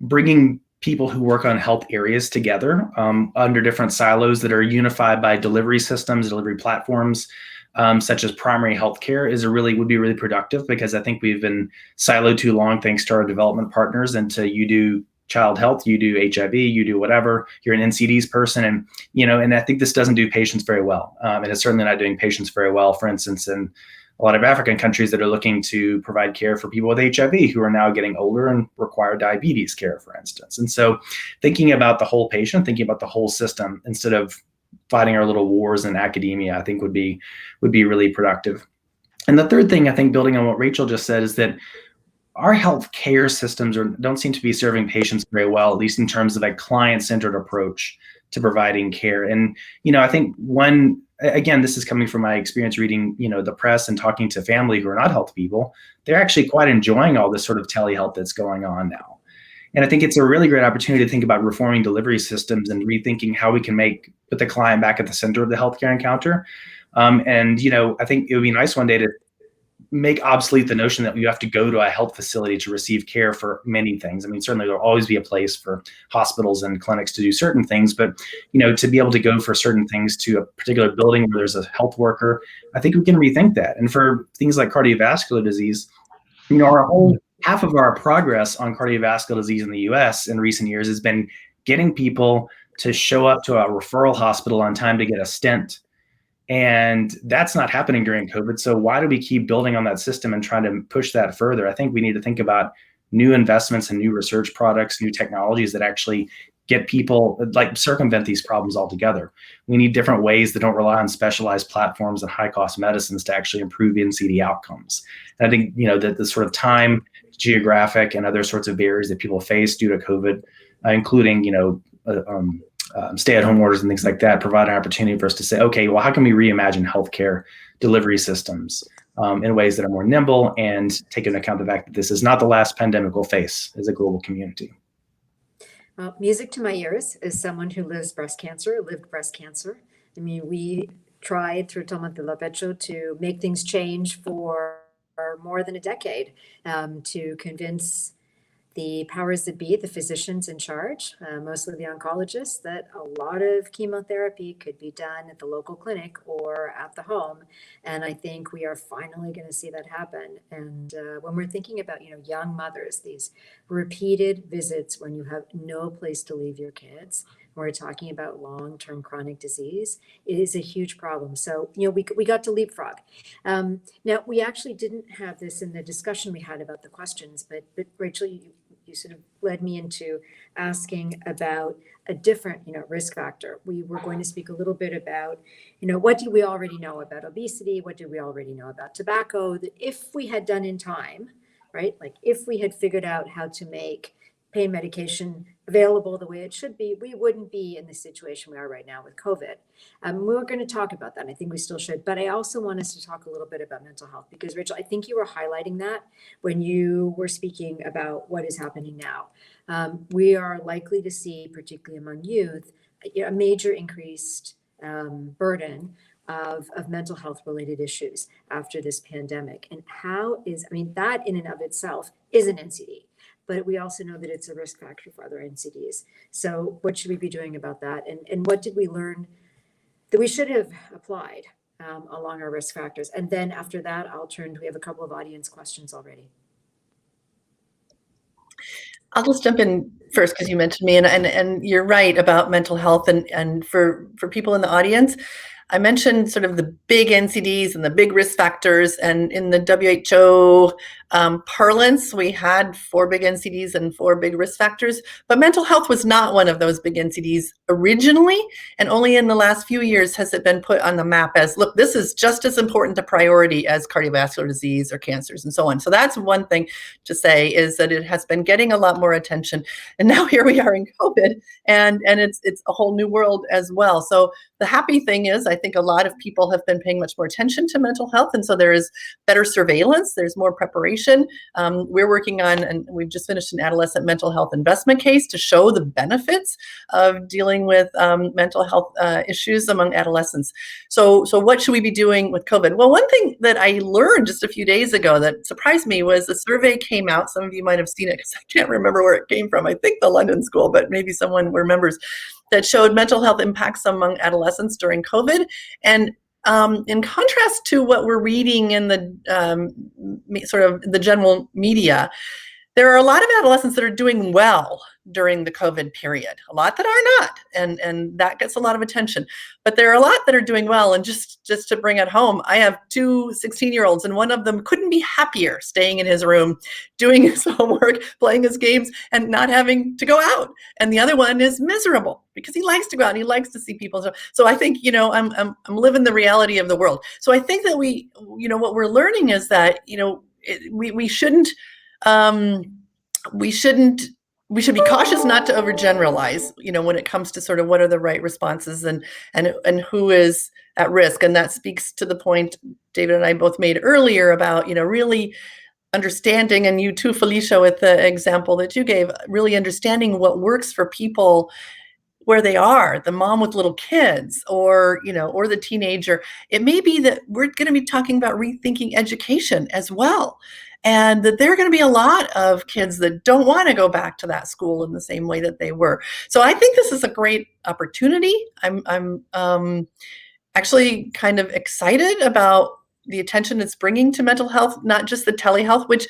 bringing people who work on health areas together under different silos that are unified by delivery systems, delivery platforms, such as primary healthcare, would be really productive, because I think we've been siloed too long thanks to our development partners into you do child health, you do HIV, you do whatever, you're an NCDs person. And, and I think this doesn't do patients very well. And it's certainly not doing patients very well, for instance, in a lot of African countries that are looking to provide care for people with HIV who are now getting older and require diabetes care, for instance. And so thinking about the whole patient, thinking about the whole system, instead of fighting our little wars in academia, I think would be really productive. And the third thing, I think, building on what Rachel just said, is that our health care systems don't seem to be serving patients very well, at least in terms of a client-centered approach to providing care. And, I think again, this is coming from my experience reading, the press and talking to family who are not health people. They're actually quite enjoying all this sort of telehealth that's going on now. And I think it's a really great opportunity to think about reforming delivery systems and rethinking how we can put the client back at the center of the healthcare encounter. I think it would be nice one day to make obsolete the notion that you have to go to a health facility to receive care for many things. I mean, certainly there'll always be a place for hospitals and clinics to do certain things, but to be able to go for certain things to a particular building where there's a health worker, I think we can rethink that. And for things like cardiovascular disease, our whole half of our progress on cardiovascular disease in the US in recent years has been getting people to show up to a referral hospital on time to get a stent. And that's not happening during COVID. So why do we keep building on that system and trying to push that further? I think we need to think about new investments and new research products, new technologies that actually get people, like, circumvent these problems altogether. We need different ways that don't rely on specialized platforms and high cost medicines to actually improve NCD outcomes. And I think, that the sort of time, geographic, and other sorts of barriers that people face due to COVID, including, stay-at-home orders and things like that, provide an opportunity for us to say, okay, well, how can we reimagine healthcare delivery systems in ways that are more nimble and take into account the fact that this is not the last pandemic we'll face as a global community? Well, music to my ears as someone who lived breast cancer. I mean, we tried through Toma de la Pecho to make things change for more than a decade, to convince the powers that be, the physicians in charge, mostly the oncologists, that a lot of chemotherapy could be done at the local clinic or at the home. And I think we are finally going to see that happen. And when we're thinking about, young mothers, these repeated visits when you have no place to leave your kids, we're talking about long-term chronic disease, it is a huge problem. So, we got to leapfrog. Now, we actually didn't have this in the discussion we had about the questions, but Rachel, you sort of led me into asking about a different, risk factor. We were going to speak a little bit about, what do we already know about obesity? What do we already know about tobacco? That if we had done in time, right? Like if we had figured out how to make pain medication available the way it should be, we wouldn't be in the situation we are right now with COVID. We're going to talk about that. I think we still should. But I also want us to talk a little bit about mental health, because, Rachel, I think you were highlighting that when you were speaking about what is happening now. We are likely to see, particularly among youth, a major increased burden of mental health related issues after this pandemic. And that in and of itself is an NCD. But we also know that it's a risk factor for other NCDs. So what should we be doing about that? And what did we learn that we should have applied along our risk factors? And then after that, we have a couple of audience questions already. I'll just jump in first because you mentioned me, and you're right about mental health. And for people in the audience, I mentioned sort of the big NCDs and the big risk factors, and in the WHO parlance, we had 4 big NCDs and 4 big risk factors, but mental health was not one of those big NCDs originally, and only in the last few years has it been put on the map as, look, this is just as important a priority as cardiovascular disease or cancers and so on. So that's one thing to say, is that it has been getting a lot more attention, and now here we are in COVID, and it's a whole new world as well. So the happy thing is, I think a lot of people have been paying much more attention to mental health, and so there is better surveillance, there's more preparation. We're working on, and we've just finished an adolescent mental health investment case to show the benefits of dealing with mental health issues among adolescents. So what should we be doing with COVID? Well, one thing that I learned just a few days ago that surprised me was a survey came out. Some of you might have seen it because I can't remember where it came from. I think the London School, but maybe someone remembers, that showed mental health impacts among adolescents during COVID. And in contrast to what we're reading in the sort of the general media, there are a lot of adolescents that are doing well during the COVID period, a lot that are not, and that gets a lot of attention. But there are a lot that are doing well, and just to bring it home, I have 2 16-year-olds, and one of them couldn't be happier staying in his room, doing his homework, playing his games, and not having to go out. And the other one is miserable because he likes to go out and he likes to see people. So I think, I'm living the reality of the world. So I think that we, what we're learning is that, we shouldn't we should be cautious not to overgeneralize, when it comes to sort of what are the right responses and who is at risk. And that speaks to the point David and I both made earlier about, really understanding, and you too, Felicia, with the example that you gave, really understanding what works for people where they are, the mom with little kids, or or the teenager. It may be that we're going to be talking about rethinking education as well, and that there are going to be a lot of kids that don't want to go back to that school in the same way that they were. So I think this is a great opportunity. I'm actually kind of excited about the attention it's bringing to mental health, not just the telehealth, which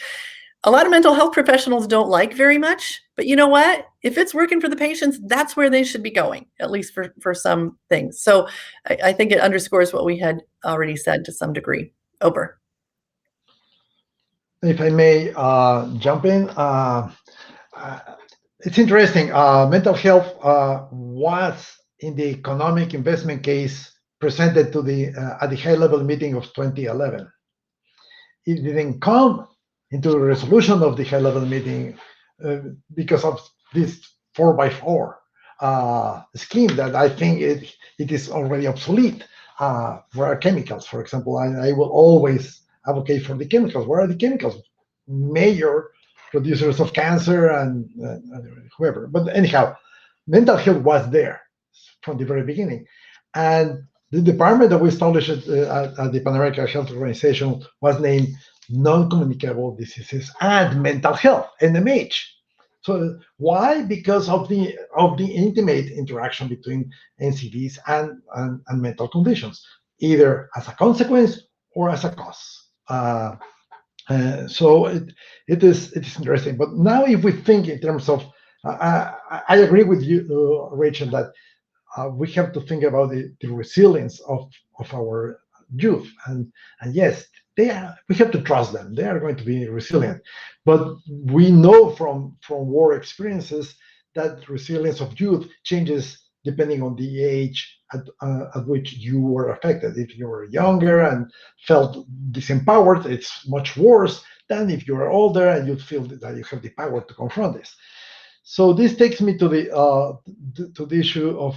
a lot of mental health professionals don't like very much. But you know what? If it's working for the patients, that's where they should be going, at least for some things. So I think it underscores what we had already said to some degree. Ober. If I may jump in, it's interesting. Mental health was in the economic investment case presented to the at the high-level meeting of 2011. It didn't come into the resolution of the high-level meeting because of this 4x4 scheme that I think it is already obsolete for our chemicals. For example, I will always advocate for the chemicals. What are the chemicals? Major producers of cancer and whoever. But anyhow, mental health was there from the very beginning. And the department that we established at the Pan American Health Organization was named Non-communicable Diseases and Mental Health, NMH. So why? Because of the intimate interaction between NCDs and mental conditions, either as a consequence or as a cause. So it is interesting. But now, if we think in terms of, I agree with you, Rachel, that we have to think about the resilience of our youth, and yes, we have to trust them. They are going to be resilient. But we know from war experiences that resilience of youth changes depending on the age at which you were affected. If you were younger and felt disempowered, it's much worse than if you are older and you feel that you have the power to confront this. So this takes me to the issue of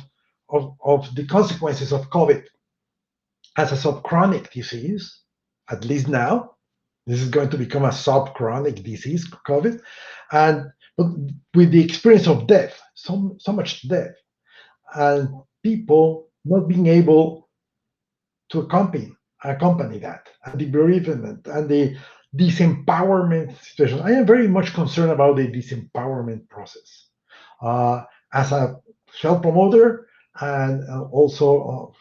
the consequences of COVID as a subchronic disease. At least now, this is going to become a subchronic disease, COVID, but with the experience of death, so much death, and people not being able to accompany that, and the bereavement and the disempowerment situation. I am very much concerned about the disempowerment process. As a health promoter and also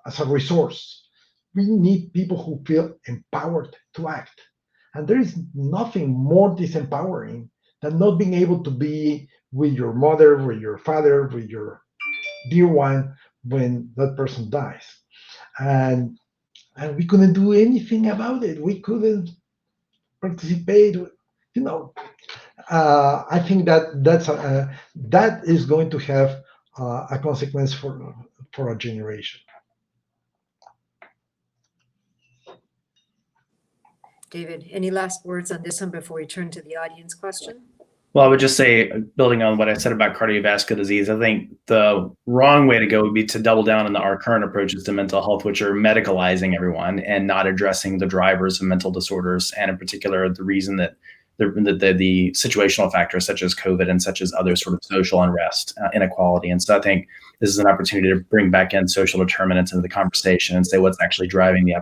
as a resource, we need people who feel empowered to act. And there is nothing more disempowering than not being able to be with your mother, with your father, with your dear one when that person dies. And we couldn't do anything about it. We couldn't participate. I think that is going to have a consequence for a generation. David, any last words on this one before we turn to the audience question? Well, I would just say, building on what I said about cardiovascular disease, I think the wrong way to go would be to double down on our current approaches to mental health, which are medicalizing everyone and not addressing the drivers of mental disorders, and in particular, the reason that the situational factors such as COVID and such as other sort of social unrest, inequality. And so I think this is an opportunity to bring back in social determinants into the conversation and say what's actually driving the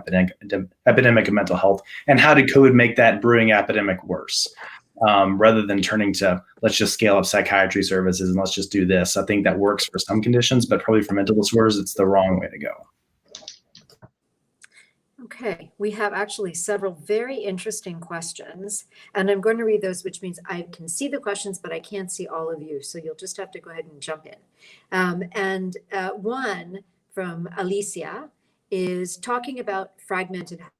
epidemic of mental health, and how did COVID make that brewing epidemic worse? Rather than turning to, let's just scale up psychiatry services and let's just do this. I think that works for some conditions, but probably for mental disorders, it's the wrong way to go. Okay, we have actually several very interesting questions, and I'm going to read those, which means I can see the questions, but I can't see all of you. So you'll just have to go ahead and jump in. One from Alicia is talking about fragmented health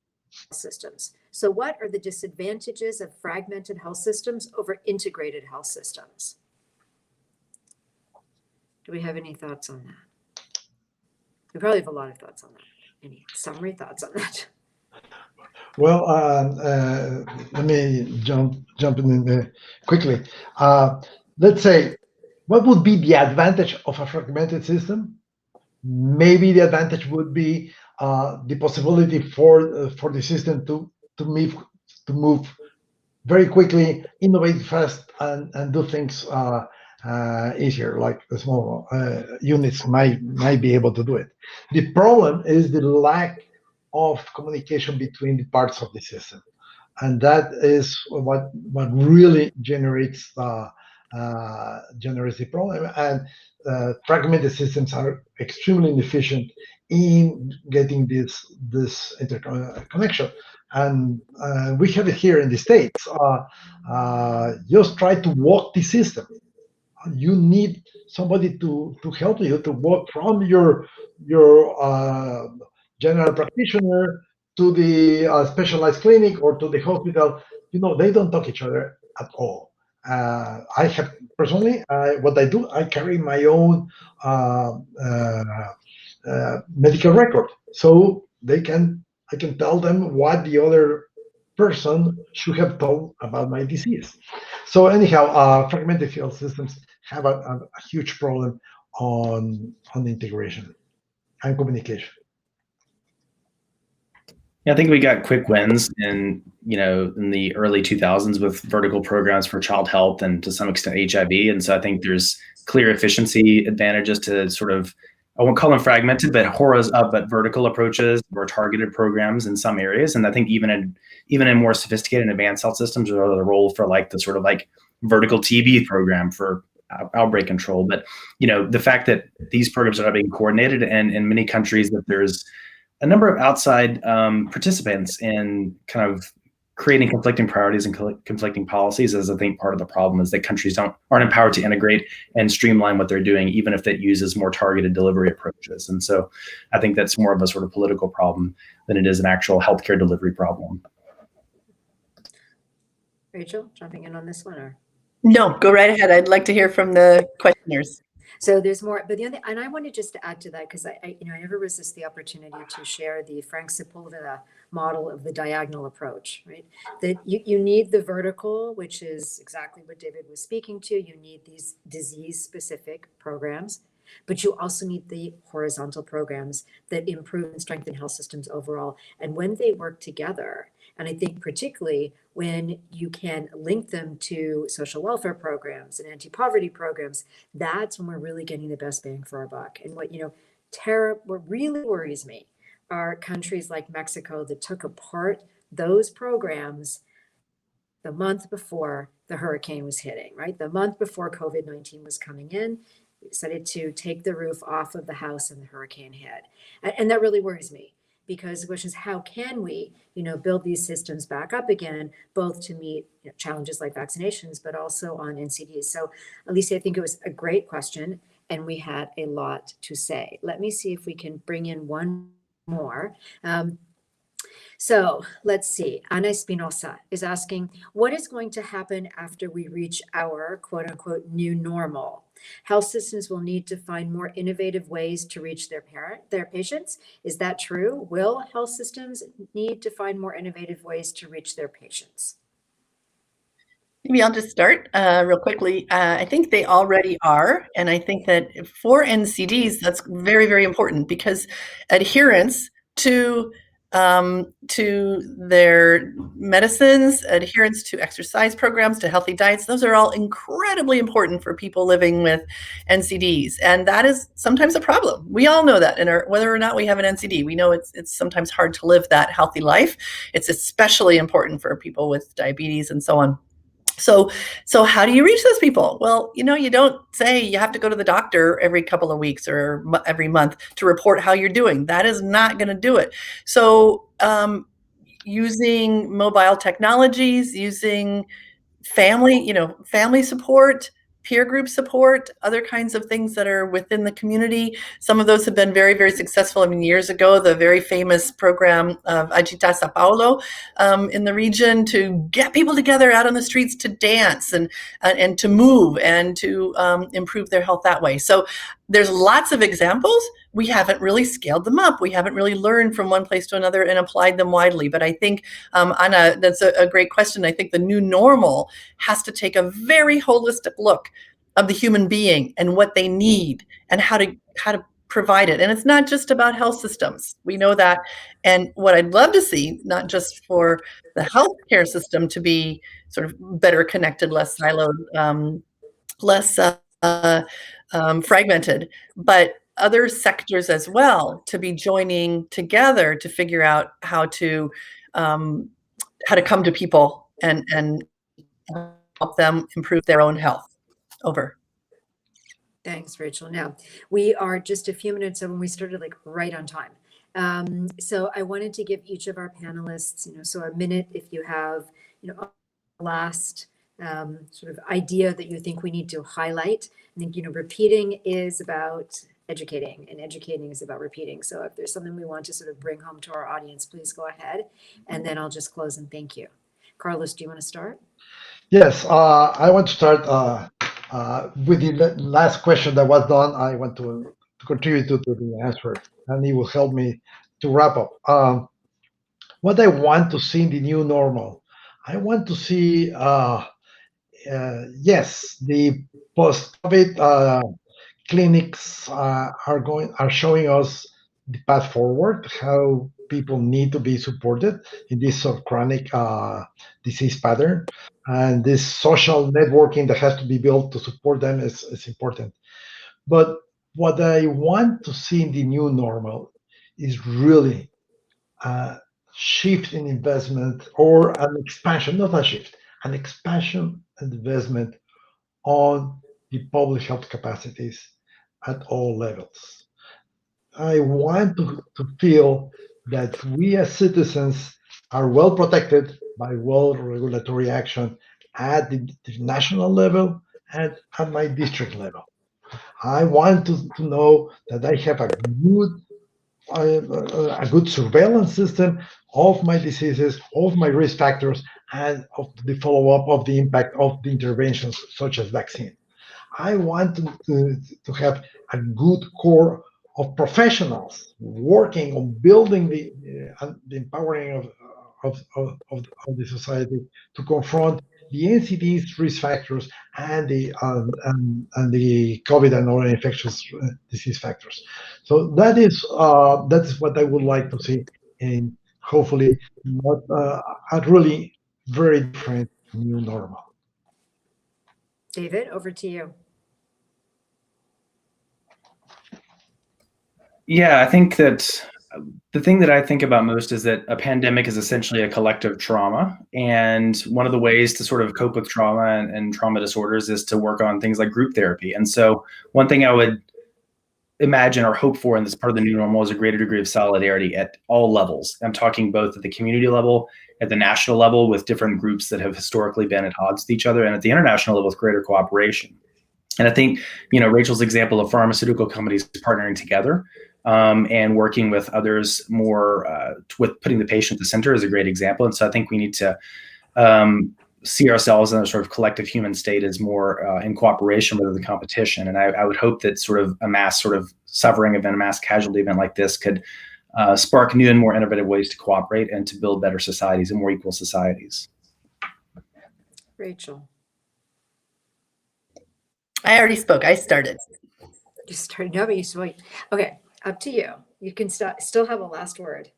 systems. So what are the disadvantages of fragmented health systems over integrated health systems? Do we have any thoughts on that? We probably have a lot of thoughts on that. Any summary thoughts on that? Well, let me jump in there quickly. Let's say, what would be the advantage of a fragmented system? Maybe the advantage would be the possibility for the system to move very quickly, innovate fast, and do things easier, like the small units might be able to do it. The problem is the lack of communication between the parts of the system, and that is what really generates the problem. And fragmented systems are extremely inefficient in getting this interconnection. And we have it here in the States. Just try to walk the system. You need somebody to help you to walk from your general practitioner to the specialized clinic or to the hospital. They don't talk each other at all. I have personally, what I do, I carry my own medical record, so I can tell them what the other person should have told about my disease. So anyhow, fragmented health systems have a huge problem on integration and communication. Yeah, I think we got quick wins in the early 2000s with vertical programs for child health and to some extent HIV. And so I think there's clear efficiency advantages to sort of, I won't call them fragmented, but but vertical approaches or targeted programs in some areas. And I think even in more sophisticated and advanced health systems, there's a role for like the sort of like vertical TB program for outbreak control. But the fact that these programs are not being coordinated, and in many countries that there's a number of outside participants in kind of creating conflicting priorities and conflicting policies, is I think part of the problem is that countries aren't empowered to integrate and streamline what they're doing, even if that uses more targeted delivery approaches. And so I think that's more of a sort of political problem than it is an actual healthcare delivery problem. Rachel, jumping in on this one, or? No, go right ahead. I'd like to hear from the questioners. So there's more, but the other, and I wanted just to add to that, because I never resist the opportunity to share the Frank Sepulveda model of the diagonal approach, right? That you need the vertical, which is exactly what David was speaking to. You need these disease-specific programs, but you also need the horizontal programs that improve and strengthen health systems overall. And when they work together, and I think particularly when you can link them to social welfare programs and anti-poverty programs, that's when we're really getting the best bang for our buck. And what really worries me are countries like Mexico that took apart those programs the month before the hurricane was hitting, right? The month before COVID-19 was coming in, we decided to take the roof off of the house and the hurricane hit. And that really worries me, because the question is, how can we, build these systems back up again, both to meet challenges like vaccinations, but also on NCDs. So, Alicia, I think it was a great question, and we had a lot to say. Let me see if we can bring in one more. So let's see. Ana Espinosa is asking, what is going to happen after we reach our quote unquote new normal? Health systems will need to find more innovative ways to reach their patients. Is that true? Will health systems need to find more innovative ways to reach their patients? Maybe I'll just start real quickly. I think they already are. And I think that for NCDs, that's very, very important, because adherence to their medicines, adherence to exercise programs, to healthy diets, those are all incredibly important for people living with NCDs. And that is sometimes a problem. We all know that, whether or not we have an NCD, we know it's sometimes hard to live that healthy life. It's especially important for people with diabetes and so on. So how do you reach those people? Well, you don't say you have to go to the doctor every couple of weeks or every month to report how you're doing. That is not going to do it. So using mobile technologies, using family support, peer group support, other kinds of things that are within the community. Some of those have been very, very successful. I mean, years ago, the very famous program of Agita Sao Paulo in the region to get people together out on the streets to dance and to move and to improve their health that way. So there's lots of examples. We haven't really scaled them up. We haven't really learned from one place to another and applied them widely. But I think, Anna, that's a great question. I think the new normal has to take a very holistic look of the human being and what they need and how to provide it. And it's not just about health systems. We know that. And what I'd love to see, not just for the healthcare system to be sort of better connected, less siloed, less fragmented, but other sectors as well to be joining together to figure out how to come to people and help them improve their own health. Over. Thanks, Rachel. Now, we are just a few minutes over, and we started like right on time. So I wanted to give each of our panelists, so a minute if you have, a last sort of idea that you think we need to highlight. I think, repeating is about educating, and educating is about repeating. So if there's something we want to sort of bring home to our audience, please go ahead, and then I'll just close and thank you. Carlos, do you want to start? Yes, I want to start with the last question that was done. I want to contribute to the answer, and it will help me to wrap up. What I want to see in the new normal, I want to see, yes, the post-COVID clinics are showing us the path forward, how people need to be supported in this sort of chronic disease pattern, and this social networking that has to be built to support them is important. But what I want to see in the new normal is really a shift in investment, or an expansion, not a shift, an expansion and investment on the public health capacities at all levels. I want to feel that we as citizens are well protected by well regulatory action at the national level and at my district level. I want to know that I have a good surveillance system of my diseases, of my risk factors, and of the follow-up of the impact of the interventions such as vaccine. I want to have a good core of professionals working on building the empowering of the society to confront the Ncds risk factors and the COVID and other infectious disease factors. So that is what I would like to see, and hopefully not a really very different new normal. David, over to you. Yeah, I think that the thing that I think about most is that a pandemic is essentially a collective trauma. And one of the ways to sort of cope with trauma and trauma disorders is to work on things like group therapy. And so one thing I would imagine or hope for in this part of the new normal is a greater degree of solidarity at all levels. I'm talking both at the community level, at the national level with different groups that have historically been at odds with each other, and at the international level with greater cooperation. And I think, Rachel's example of pharmaceutical companies partnering together and working with others more with putting the patient at the center is a great example. And so I think we need to see ourselves in a sort of collective human state as more in cooperation rather than competition. And I would hope that sort of a mass sort of suffering event, a mass casualty event like this could spark new and more innovative ways to cooperate and to build better societies and more equal societies. Rachel. I already spoke. I started. You started. No, but you spoke. Okay, up to you. You can still have a last word.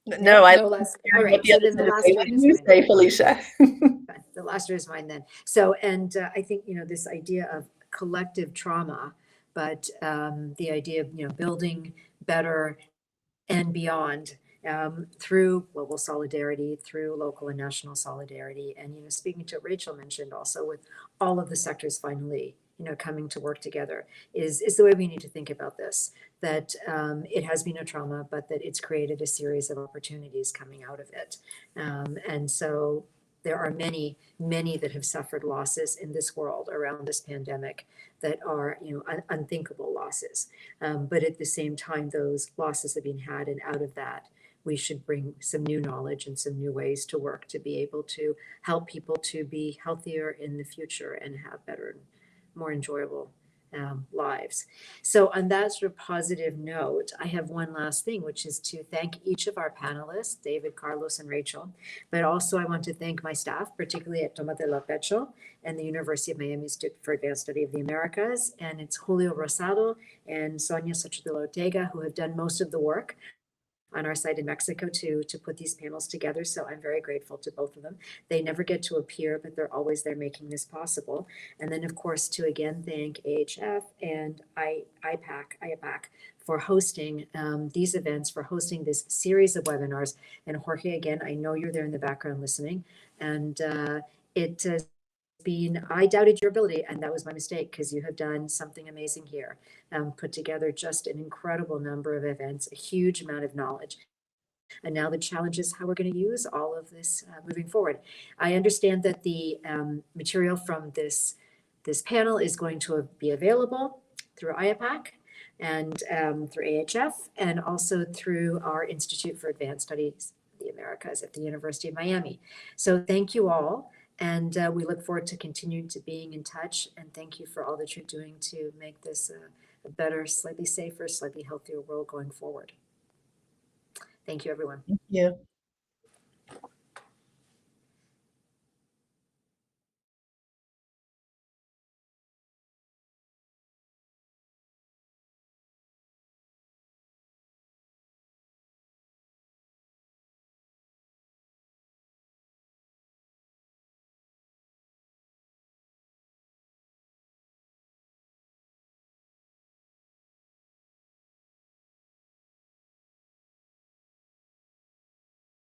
No, no last. All right. So then the last word is mine. Say, Felicia. The last word is mine then. So, and I think, this idea of collective trauma, but the idea of, building better and beyond through global solidarity, through local and national solidarity. And, speaking to what Rachel mentioned also, with all of the sectors finally, coming to work together is the way we need to think about this, that it has been a trauma, but that it's created a series of opportunities coming out of it. And so there are many, many that have suffered losses in this world around this pandemic that are, unthinkable losses. But at the same time, those losses have been had, and out of that, we should bring some new knowledge and some new ways to work to be able to help people to be healthier in the future and have better, more enjoyable lives. So on that sort of positive note, I have one last thing, which is to thank each of our panelists, David, Carlos, and Rachel. But also I want to thank my staff, particularly at Tomate La Pecho and the University of Miami Institute for Advanced Study of the Americas. And it's Julio Rosado and Sonia Xochitl Ortega who have done most of the work on our site in Mexico to put these panels together. So I'm very grateful to both of them. They never get to appear, but they're always there making this possible. And then, of course, to again thank AHF and IAPAC for hosting these events, for hosting this series of webinars. And Jorge, again, I know you're there in the background listening. And it has been, I doubted your ability, and that was my mistake, because you have done something amazing here. Put together just an incredible number of events, a huge amount of knowledge. And now the challenge is how we're going to use all of this moving forward. I understand that the material from this panel is going to be available through IAPAC and through AHF, and also through our Institute for Advanced Studies of the Americas at the University of Miami. So thank you all. And we look forward to continuing to being in touch. And thank you for all that you're doing to make this a better, slightly safer, slightly healthier world going forward. Thank you, everyone. Thank you.